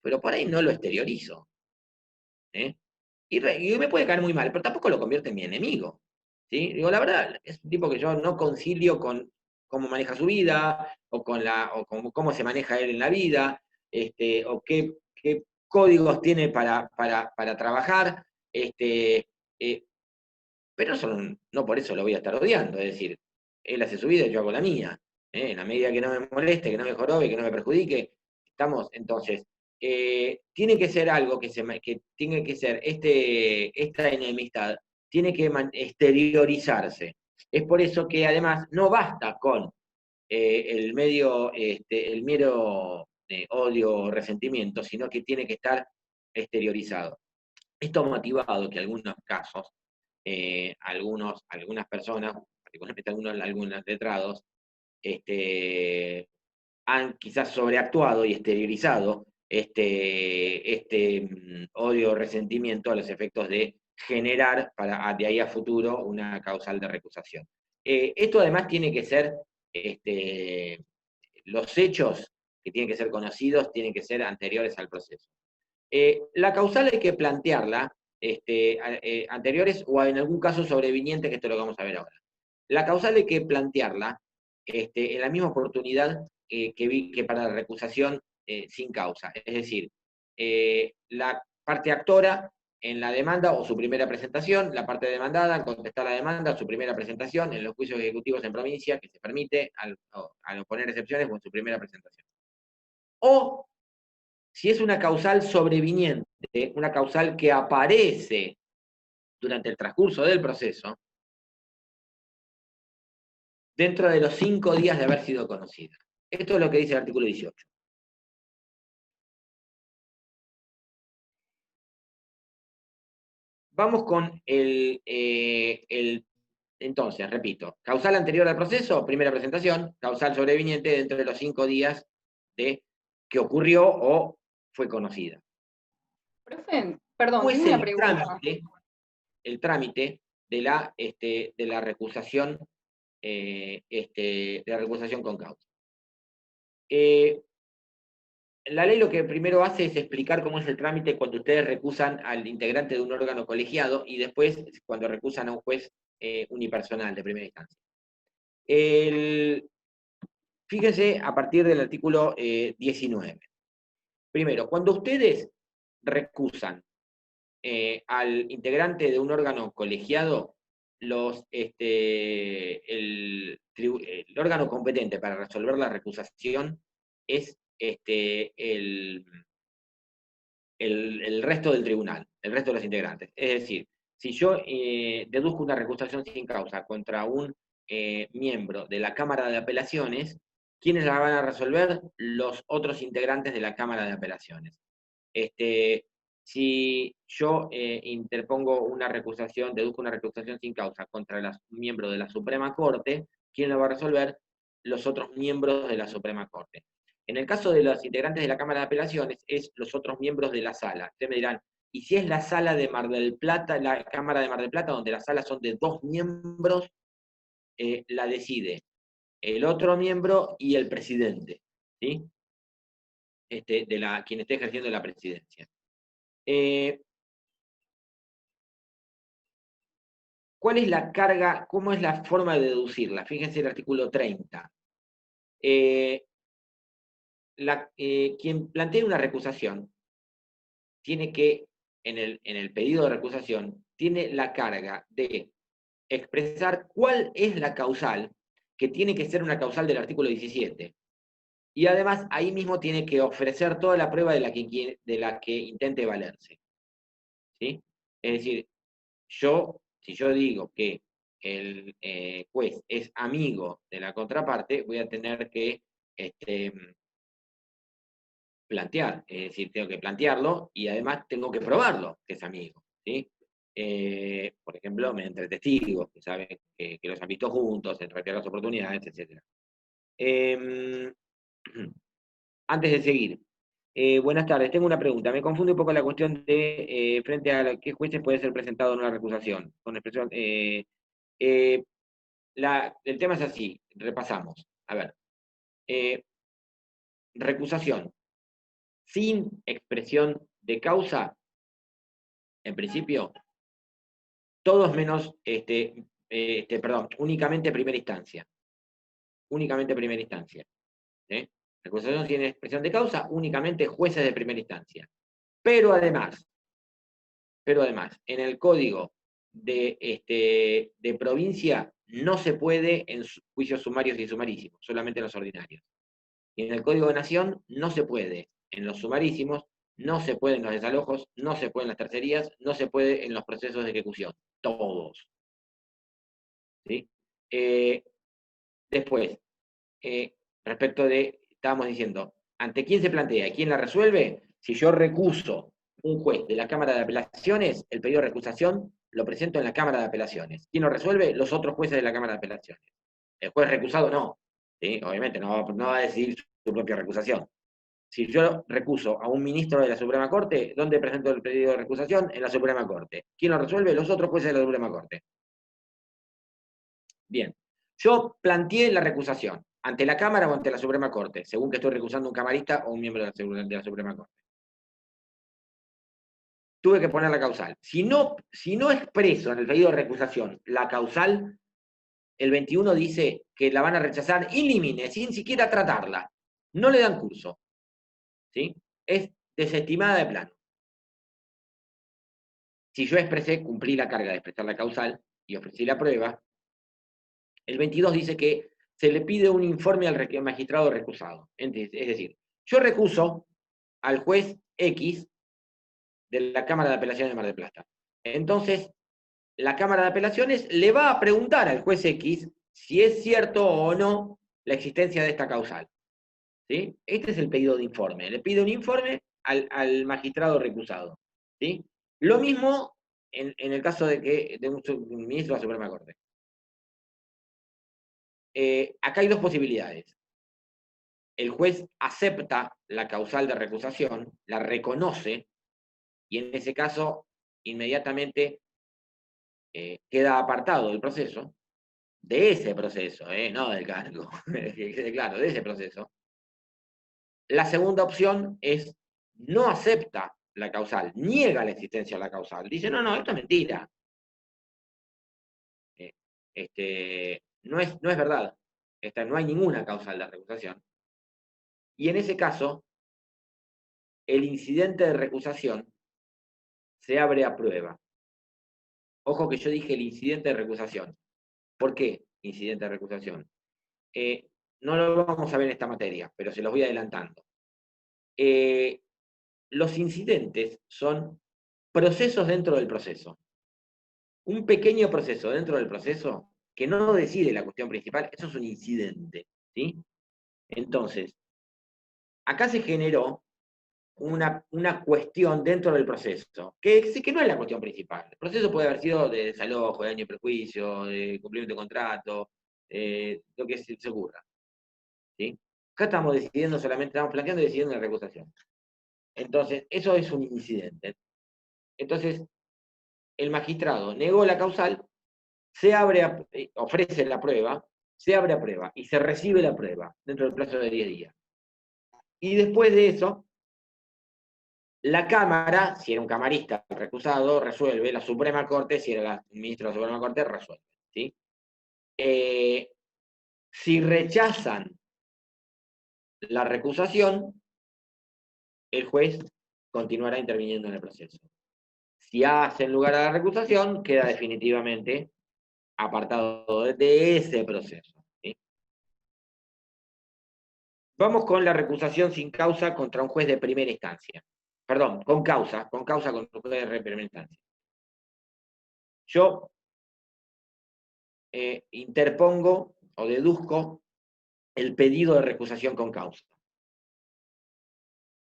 pero por ahí no lo exteriorizo. ¿Eh? Y me puede caer muy mal, pero tampoco lo convierte en mi enemigo. ¿Sí? Digo, la verdad, es un tipo que yo no concilio con cómo maneja su vida, o con cómo se maneja él en la vida, o qué códigos tiene para trabajar, pero eso no por eso lo voy a estar odiando, es decir, él hace su vida y yo hago la mía. En la medida que no me moleste, que no me jorobe, que no me perjudique, estamos entonces. Tiene que ser algo que tiene que ser esta enemistad, tiene que exteriorizarse. Es por eso que además no basta con el mero odio o resentimiento, sino que tiene que estar exteriorizado. Esto ha motivado que algunos casos, algunas personas, particularmente algunos letrados, han quizás sobreactuado y exteriorizado odio o resentimiento a los efectos de generar de ahí a futuro una causal de recusación. Esto además tiene que ser, los hechos que tienen que ser conocidos, tienen que ser anteriores al proceso. La causal hay que plantearla, anteriores o en algún caso sobreviniente, que esto es lo que vamos a ver ahora. La causal hay que plantearla en la misma oportunidad que para la recusación sin causa. Es decir, la parte actora en la demanda o su primera presentación, la parte demandada en contestar la demanda, su primera presentación en los juicios ejecutivos en provincia, que se permite al oponer excepciones o en su primera presentación. O si es una causal sobreviniente, una causal que aparece durante el transcurso del proceso, dentro de los 5 días de haber sido conocida. Esto es lo que dice el artículo 18. Vamos con entonces, repito, causal anterior al proceso, primera presentación, causal sobreviniente dentro de los 5 días de que ocurrió o fue conocida. Profe, perdón, ¿Cómo es tengo una pregunta. el trámite de la recusación de recusación con causa. La ley lo que primero hace es explicar cómo es el trámite cuando ustedes recusan al integrante de un órgano colegiado y después cuando recusan a un juez unipersonal de primera instancia. Fíjense a partir del artículo 19. Primero, cuando ustedes recusan al integrante de un órgano colegiado, el órgano competente para resolver la recusación es el resto del tribunal, el resto de los integrantes. Es decir, si yo deduzco una recusación sin causa contra un miembro de la Cámara de Apelaciones, ¿quiénes la van a resolver? Los otros integrantes de la Cámara de Apelaciones. Si yo interpongo una recusación, deduzco una recusación sin causa contra un miembro de la Suprema Corte, ¿quién lo va a resolver? Los otros miembros de la Suprema Corte. En el caso de los integrantes de la Cámara de Apelaciones, es los otros miembros de la sala. Ustedes me dirán, ¿y si es la sala de Mar del Plata, la Cámara de Mar del Plata, donde las salas son de 2 miembros, la decide el otro miembro y el presidente, ¿sí? Quien esté ejerciendo la presidencia. ¿Cuál es la carga? ¿Cómo es la forma de deducirla? Fíjense el artículo 30. Quien plantea una recusación tiene que, en el pedido de recusación, tiene la carga de expresar cuál es la causal, que tiene que ser una causal del artículo 17. Y además, ahí mismo tiene que ofrecer toda la prueba de la que intente valerse. ¿Sí? Es decir, si yo digo que el juez es amigo de la contraparte, voy a tener que plantear, es decir, tengo que plantearlo y además tengo que probarlo que es amigo, ¿sí? Por ejemplo, mediante testigos, que saben que los han visto juntos, en reiteradas oportunidades, etc. Antes de seguir, buenas tardes, tengo una pregunta. Me confunde un poco la cuestión de frente a qué jueces puede ser presentado en una recusación. Con expresión, el tema es así, repasamos. A ver, recusación sin expresión de causa, en principio, todos menos, únicamente primera instancia. Únicamente primera instancia. Recusación sin expresión de causa, únicamente jueces de primera instancia. Pero además, en el código de provincia no se puede en juicios sumarios y sumarísimos, solamente en los ordinarios. Y en el código de nación no se puede en los sumarísimos, no se puede en los desalojos, no se puede en las tercerías, no se puede en los procesos de ejecución. Todos. ¿Sí? Después, respecto de, estábamos diciendo, ¿ante quién se plantea y quién la resuelve? Si yo recuso un juez de la Cámara de Apelaciones, el pedido de recusación lo presento en la Cámara de Apelaciones. ¿Quién lo resuelve? Los otros jueces de la Cámara de Apelaciones. El juez recusado no. ¿Sí? Obviamente no va a decidir su propia recusación. Si yo recuso a un ministro de la Suprema Corte, ¿dónde presento el pedido de recusación? En la Suprema Corte. ¿Quién lo resuelve? Los otros jueces de la Suprema Corte. Bien. Yo planteé la recusación ante la Cámara o ante la Suprema Corte, según que estoy recusando un camarista o un miembro de la Suprema Corte. Tuve que poner la causal. Si no expreso en el pedido de recusación la causal, el 21 dice que la van a rechazar in limine, sin siquiera tratarla. No le dan curso. ¿Sí? Es desestimada de plano. Si yo expresé, cumplí la carga de expresar la causal y ofrecí la prueba, el 22 dice que se le pide un informe al magistrado recusado. Es decir, yo recuso al juez X de la Cámara de Apelaciones de Mar del Plata. Entonces, la Cámara de Apelaciones le va a preguntar al juez X si es cierto o no la existencia de esta causal. ¿Sí? Este es el pedido de informe. Le pide un informe al magistrado recusado. ¿Sí? Lo mismo en el caso de un ministro de la Suprema Corte. Acá hay dos posibilidades. El juez acepta la causal de recusación, la reconoce, y en ese caso inmediatamente queda apartado del proceso, de ese proceso, no del cargo, que quede claro, de ese proceso. La segunda opción es no acepta la causal, niega la existencia de la causal. Dice, no, no, esto es mentira. No es verdad. No hay ninguna causal de recusación. Y en ese caso, el incidente de recusación se abre a prueba. Ojo que yo dije el incidente de recusación. ¿Por qué incidente de recusación? No lo vamos a ver en esta materia, pero se los voy adelantando. Los incidentes son procesos dentro del proceso. Un pequeño proceso dentro del proceso que no decide la cuestión principal, eso es un incidente, ¿sí? Entonces, acá se generó una cuestión dentro del proceso, que no es la cuestión principal. El proceso puede haber sido de desalojo, de daño y perjuicio, de cumplimiento de contrato, lo que se ocurra, ¿sí? Acá estamos decidiendo solamente, estamos planteando y decidiendo la recusación. Entonces, eso es un incidente. Entonces, el magistrado negó la causal, ofrece la prueba, se abre a prueba y se recibe la prueba dentro del plazo de 10 días. Y después de eso, la Cámara, si era un camarista recusado, resuelve, la Suprema Corte, si era el ministro de la Suprema Corte, resuelve, ¿sí? Si rechazan la recusación, el juez continuará interviniendo en el proceso. Si hacen lugar a la recusación, queda definitivamente apartado de ese proceso, ¿sí? Vamos con la recusación sin causa contra un juez de primera instancia. Perdón, con causa contra un juez de primera instancia. Yo interpongo o deduzco el pedido de recusación con causa.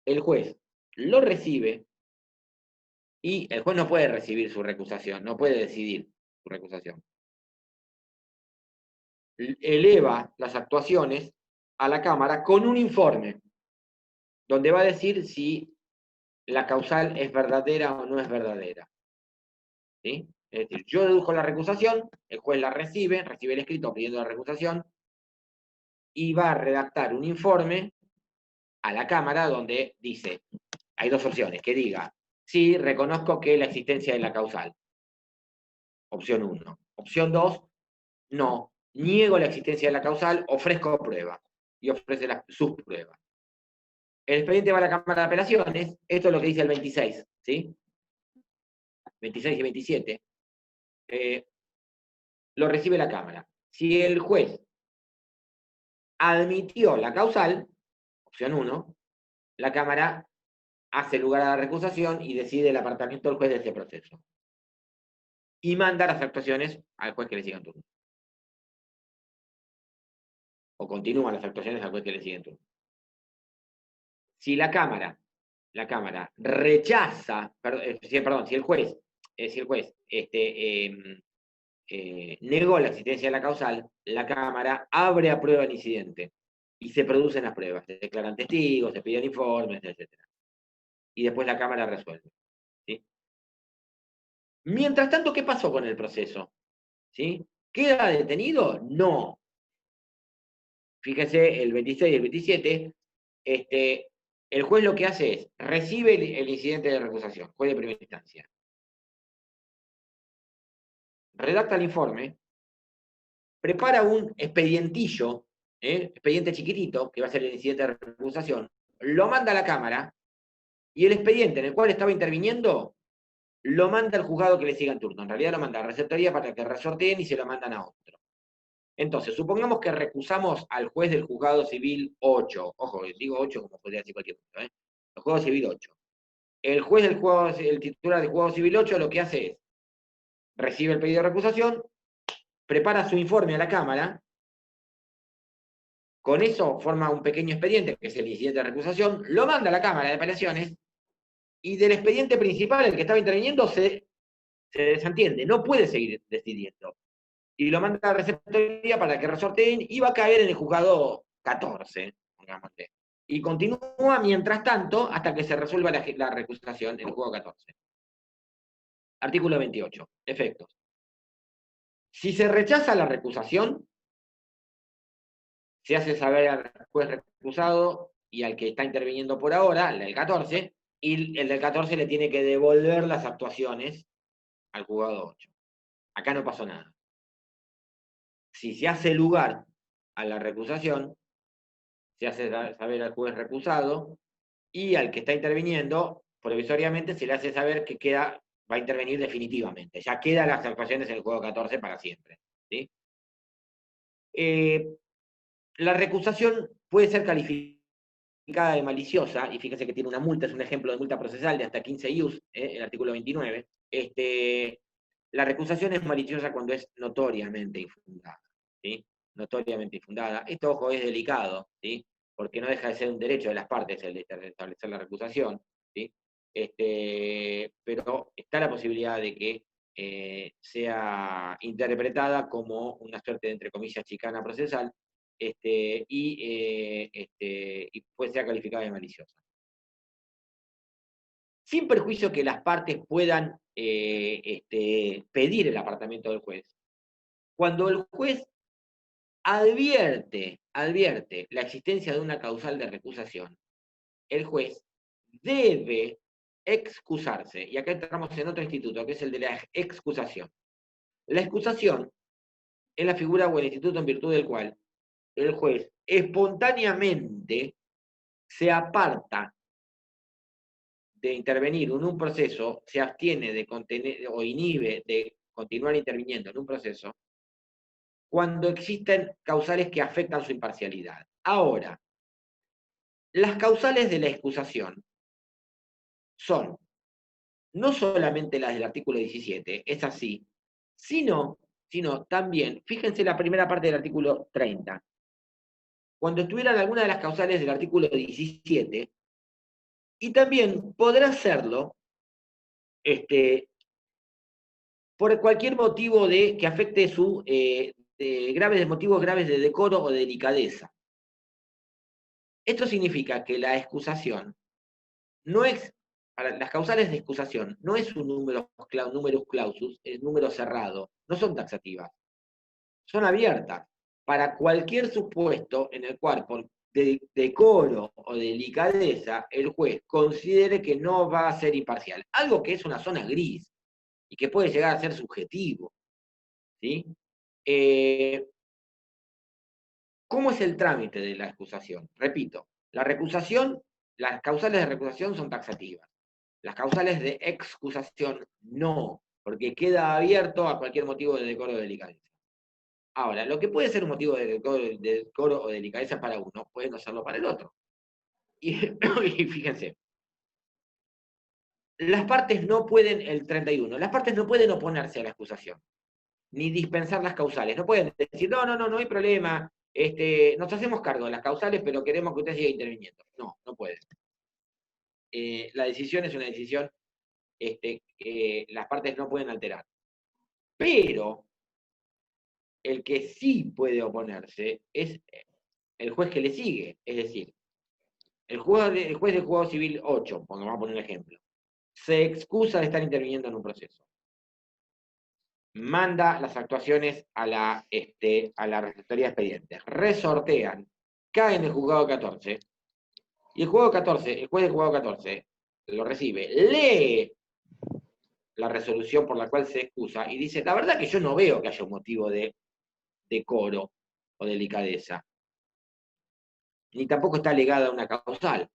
El juez lo recibe y el juez no puede recibir su recusación, no puede decidir su recusación. Eleva las actuaciones a la Cámara con un informe donde va a decir si la causal es verdadera o no es verdadera, ¿sí? Es decir, yo deduzco la recusación, el juez la recibe el escrito pidiendo la recusación y va a redactar un informe a la Cámara donde dice, hay dos opciones, que diga, sí, reconozco que la existencia de la causal. Opción 1. Opción 2, no, niego la existencia de la causal, ofrezco prueba. Y ofrece sus pruebas. El expediente va a la Cámara de Apelaciones, esto es lo que dice el 26, ¿sí? 26 y 27. Lo recibe la Cámara. Si el juez admitió la causal, opción 1, la Cámara hace lugar a la recusación y decide el apartamiento del juez de ese proceso. Y manda las actuaciones al juez que le siga en turno. O continúan las actuaciones al juez que le sigue en turno. Si la Cámara rechaza, si el juez negó la existencia de la causal, la Cámara abre a prueba el incidente y se producen las pruebas. Se declaran testigos, se piden informes, etc. Y después la Cámara resuelve, ¿sí? Mientras tanto, ¿qué pasó con el proceso? ¿Sí? ¿Queda detenido? No. Fíjese, el 26 y el 27, el juez lo que hace es, recibe el incidente de recusación, juez de primera instancia. Redacta el informe, prepara un expedientillo, expediente chiquitito, que va a ser el incidente de recusación, lo manda a la Cámara, y el expediente en el cual estaba interviniendo, lo manda al juzgado que le siga en turno. En realidad lo manda a la receptoría para que resorteen y se lo mandan a otro. Entonces, supongamos que recusamos al juez del juzgado civil 8. Ojo, digo 8 como podría decir cualquier cosa, El juzgado civil 8. El titular del juzgado civil 8 lo que hace es, recibe el pedido de recusación, prepara su informe a la Cámara, con eso forma un pequeño expediente, que es el incidente de recusación, lo manda a la Cámara de Apelaciones, y del expediente principal, el que estaba interviniendo, se desentiende, no puede seguir decidiendo. Y lo manda a la receptoría para que resorteen y va a caer en el juzgado 14, pongámosle. Y continúa mientras tanto hasta que se resuelva la recusación en el juzgado 14. Artículo 28. Efectos. Si se rechaza la recusación, se hace saber al juez recusado y al que está interviniendo por ahora, el del 14, y el del 14 le tiene que devolver las actuaciones al juzgado 8. Acá no pasó nada. Si se hace lugar a la recusación, se hace saber al juez recusado y al que está interviniendo, provisoriamente se le hace saber que va a intervenir definitivamente. Ya quedan las actuaciones en el juego 14 para siempre. ¿Sí? La recusación puede ser calificada de maliciosa, y fíjense que tiene una multa, es un ejemplo de multa procesal de hasta 15 IUs, el artículo 29. La recusación es maliciosa cuando es notoriamente infundada. ¿Sí? Notoriamente infundada. Esto, ojo, es delicado, ¿sí? Porque no deja de ser un derecho de las partes el de establecer la recusación, ¿sí? Pero está la posibilidad de que sea interpretada como una suerte de, entre comillas, chicana procesal, y pues sea calificada de maliciosa. Sin perjuicio que las partes puedan pedir el apartamiento del juez. Cuando el juez advierte la existencia de una causal de recusación, el juez debe excusarse. Y acá entramos en otro instituto, que es el de la excusación. La excusación es la figura o el instituto en virtud del cual el juez espontáneamente se aparta de intervenir en un proceso, se abstiene de contener o inhibe de continuar interviniendo en un proceso, cuando existen causales que afectan su imparcialidad. Ahora, las causales de la excusación son no solamente las del artículo 17, es así, sino también, fíjense la primera parte del artículo 30, cuando estuvieran alguna de las causales del artículo 17, y también podrá hacerlo por cualquier motivo que afecte su motivos graves de decoro o de delicadeza. Esto significa que la excusación no es, para las causales de excusación, no es un numerus clausus, es número cerrado, no son taxativas, son abiertas para cualquier supuesto en el cual, por decoro o delicadeza, el juez considere que no va a ser imparcial. Algo que es una zona gris y que puede llegar a ser subjetivo. ¿Sí? ¿Cómo es el trámite de la excusación? Repito, las causales de recusación son taxativas. Las causales de excusación no, porque queda abierto a cualquier motivo de decoro o delicadeza. Ahora, lo que puede ser un motivo de decoro o delicadeza para uno, puede no serlo para el otro. Y fíjense, las partes no pueden, el 31, las partes no pueden oponerse a la excusación, ni dispensar las causales. No pueden decir, no hay problema, nos hacemos cargo de las causales, pero queremos que usted siga interviniendo. No pueden. La decisión es una decisión que las partes no pueden alterar. Pero el que sí puede oponerse es el juez que le sigue. Es decir, el juez del juzgado civil 8, vamos a poner un ejemplo, se excusa de estar interviniendo en un proceso. Manda las actuaciones a la receptoría de expedientes. Resortean, cae en el juzgado 14, y el juez del juzgado 14 lo recibe, lee la resolución por la cual se excusa y dice, la verdad que yo no veo que haya un motivo de decoro o delicadeza, ni tampoco está alegada una causal.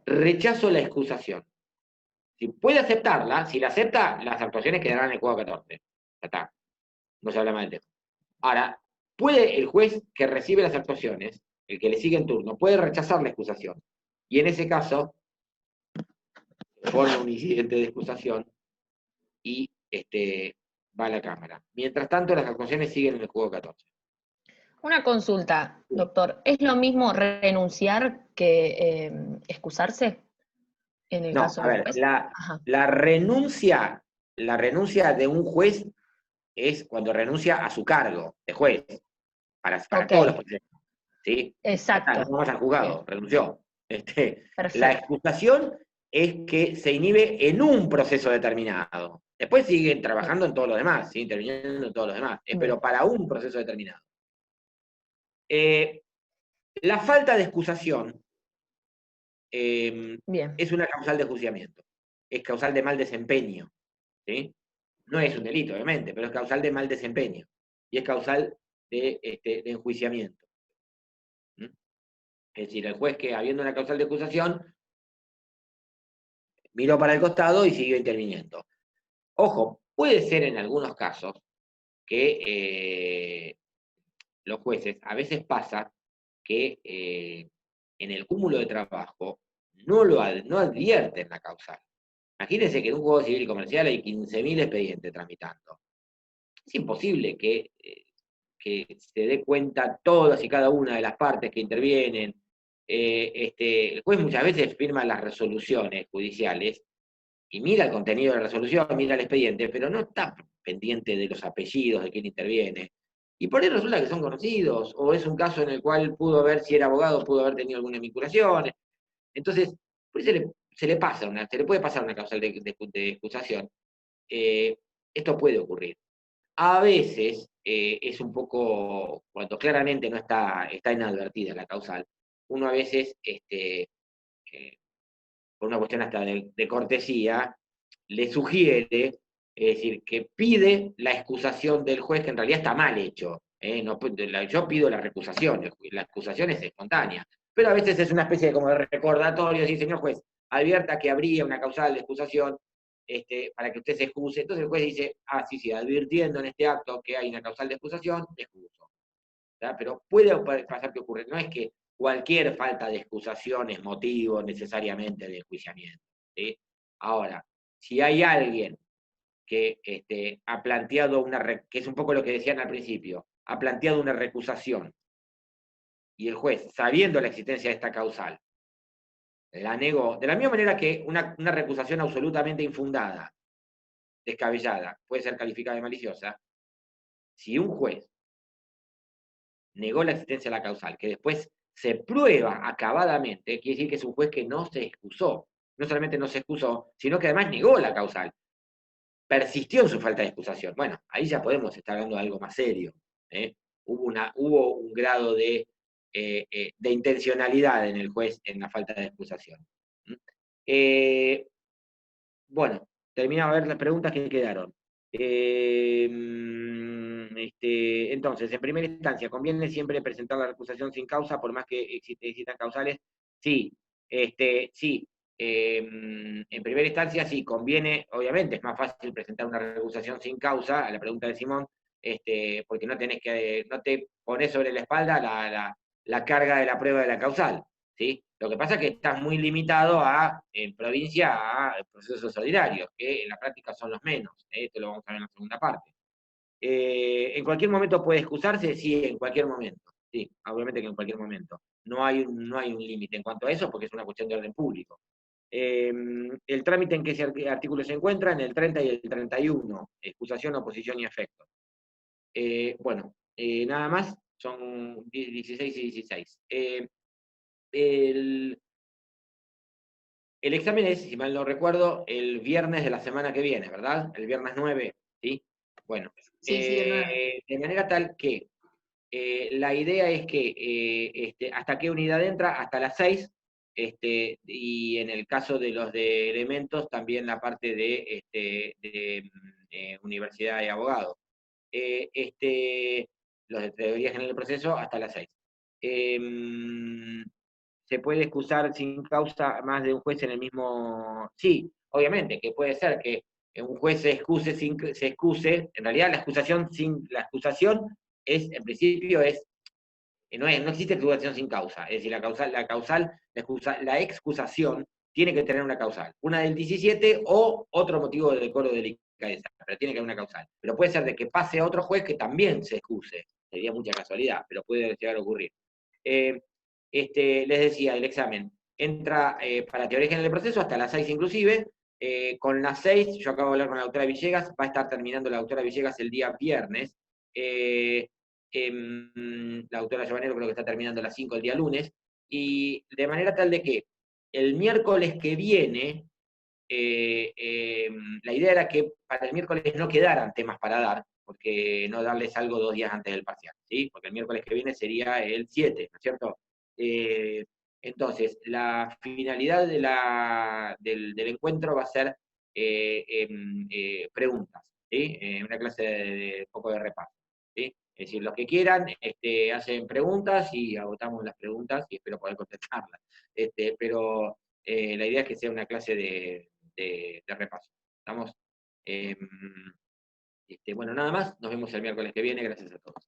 Rechazo la excusación. Si puede aceptarla, si la acepta, las actuaciones quedarán en el juego 14. Ya está. No se habla más del tema. Ahora, puede el juez que recibe las actuaciones, el que le sigue en turno, puede rechazar la excusación. Y en ese caso, forma un incidente de excusación y va a la Cámara. Mientras tanto, las actuaciones siguen en el juego 14. Una consulta, doctor. ¿Es lo mismo renunciar que excusarse en el caso a del ver, juez? la renuncia de un juez es cuando renuncia a su cargo de juez, para todos los procesos. ¿Sí? Exacto. No vamos al juzgado, renunció. La Perfecto. excusación es que se inhibe en un proceso determinado. Después siguen trabajando en todo lo demás, siguen interviniendo en todo lo demás, pero para un proceso determinado. La falta de excusación es una causal de enjuiciamiento, es causal de mal desempeño, ¿sí? No es un delito, obviamente, pero es causal de mal desempeño, y es causal de enjuiciamiento. ¿Mm? Es decir, el juez que, habiendo una causal de acusación, miró para el costado y siguió interviniendo. Ojo, puede ser en algunos casos que los jueces, a veces pasa que en el cúmulo de trabajo no advierten la causal. Imagínense que en un juego civil y comercial hay 15.000 expedientes tramitando. Es imposible que se dé cuenta todas y cada una de las partes que intervienen. El juez muchas veces firma las resoluciones judiciales y mira el contenido de la resolución, mira el expediente, pero no está pendiente de los apellidos de quién interviene. Y por ahí resulta que son conocidos, o es un caso en el cual pudo haber, si era abogado, pudo haber tenido alguna vinculación. Entonces, por eso se le puede pasar una causal de excusación. Esto puede ocurrir. A veces es un poco, cuando claramente no está inadvertida la causal, uno a veces, por una cuestión hasta de cortesía, le sugiere, es decir, que pide la excusación del juez, que en realidad está mal hecho. Yo pido la recusación, la excusación es espontánea, pero a veces es una especie de como de recordatorio, decir, señor juez, advierta que habría una causal de excusación para que usted se excuse. Entonces el juez dice, sí, advirtiendo en este acto que hay una causal de excusación, excuso. ¿Tá? Pero puede pasar que ocurre, no es que cualquier falta de excusación es motivo necesariamente de enjuiciamiento. ¿Sí? Ahora, si hay alguien que ha planteado que es un poco lo que decían al principio, ha planteado una recusación, y el juez, sabiendo la existencia de esta causal, la negó, de la misma manera que una recusación absolutamente infundada, descabellada, puede ser calificada de maliciosa, si un juez negó la existencia de la causal, que después se prueba acabadamente, quiere decir que es un juez que no se excusó. No solamente no se excusó, sino que además negó la causal. Persistió en su falta de excusación. Bueno, ahí ya podemos estar hablando de algo más serio. Hubo un grado de intencionalidad en el juez en la falta de excusación. Bueno, terminaba a ver las preguntas que quedaron. Entonces, en primera instancia, ¿conviene siempre presentar la recusación sin causa, por más que existan causales? Sí, sí. En primera instancia, sí, conviene, obviamente, es más fácil presentar una recusación sin causa, a la pregunta de Simón, porque no te pones sobre la espalda la carga de la prueba de la causal, ¿sí? Lo que pasa es que estás muy limitado en provincia a procesos ordinarios, que en la práctica son los menos. Esto lo vamos a ver en la segunda parte. ¿En cualquier momento puede excusarse? Sí, en cualquier momento. Sí, obviamente que en cualquier momento. No hay un límite en cuanto a eso porque es una cuestión de orden público. El trámite en que ese artículo se encuentra, en el 30 y el 31, excusación, oposición y efecto. Nada más, son 16 y 16. El examen es, si mal no recuerdo, el viernes de la semana que viene, ¿verdad? El viernes 9, ¿sí? Bueno, Sí, el 9. de manera tal que la idea es que hasta qué unidad entra, hasta las 6, y en el caso de los de elementos, también la parte de universidad y abogado. Los de teoría general del proceso, hasta las 6. ¿Se puede excusar sin causa más de un juez en el mismo? Sí, obviamente, que puede ser que un juez se excuse, en realidad la excusación es, en principio, no existe excusación sin causa, es decir, la excusación tiene que tener una causal, una del 17 o otro motivo de decoro de delicadeza, pero tiene que haber una causal. Pero puede ser de que pase a otro juez que también se excuse, sería mucha casualidad, pero puede llegar a ocurrir. Les decía, el examen entra para teoría general del proceso hasta las 6 inclusive. Con las 6, yo acabo de hablar con la doctora Villegas, va a estar terminando la doctora Villegas el día viernes. La doctora Giovanero creo que está terminando a las 5 el día lunes. Y de manera tal de que el miércoles que viene, la idea era que para el miércoles no quedaran temas para dar, porque no darles algo 2 días antes del parcial, ¿sí? Porque el miércoles que viene sería el 7, ¿no es cierto? Entonces, la finalidad del encuentro va a ser preguntas, ¿sí? Una clase de poco de repaso, ¿sí? Es decir, los que quieran hacen preguntas y agotamos las preguntas y espero poder contestarlas. Pero la idea es que sea una clase de repaso. ¿Estamos? Bueno, nada más. Nos vemos el miércoles que viene. Gracias a todos.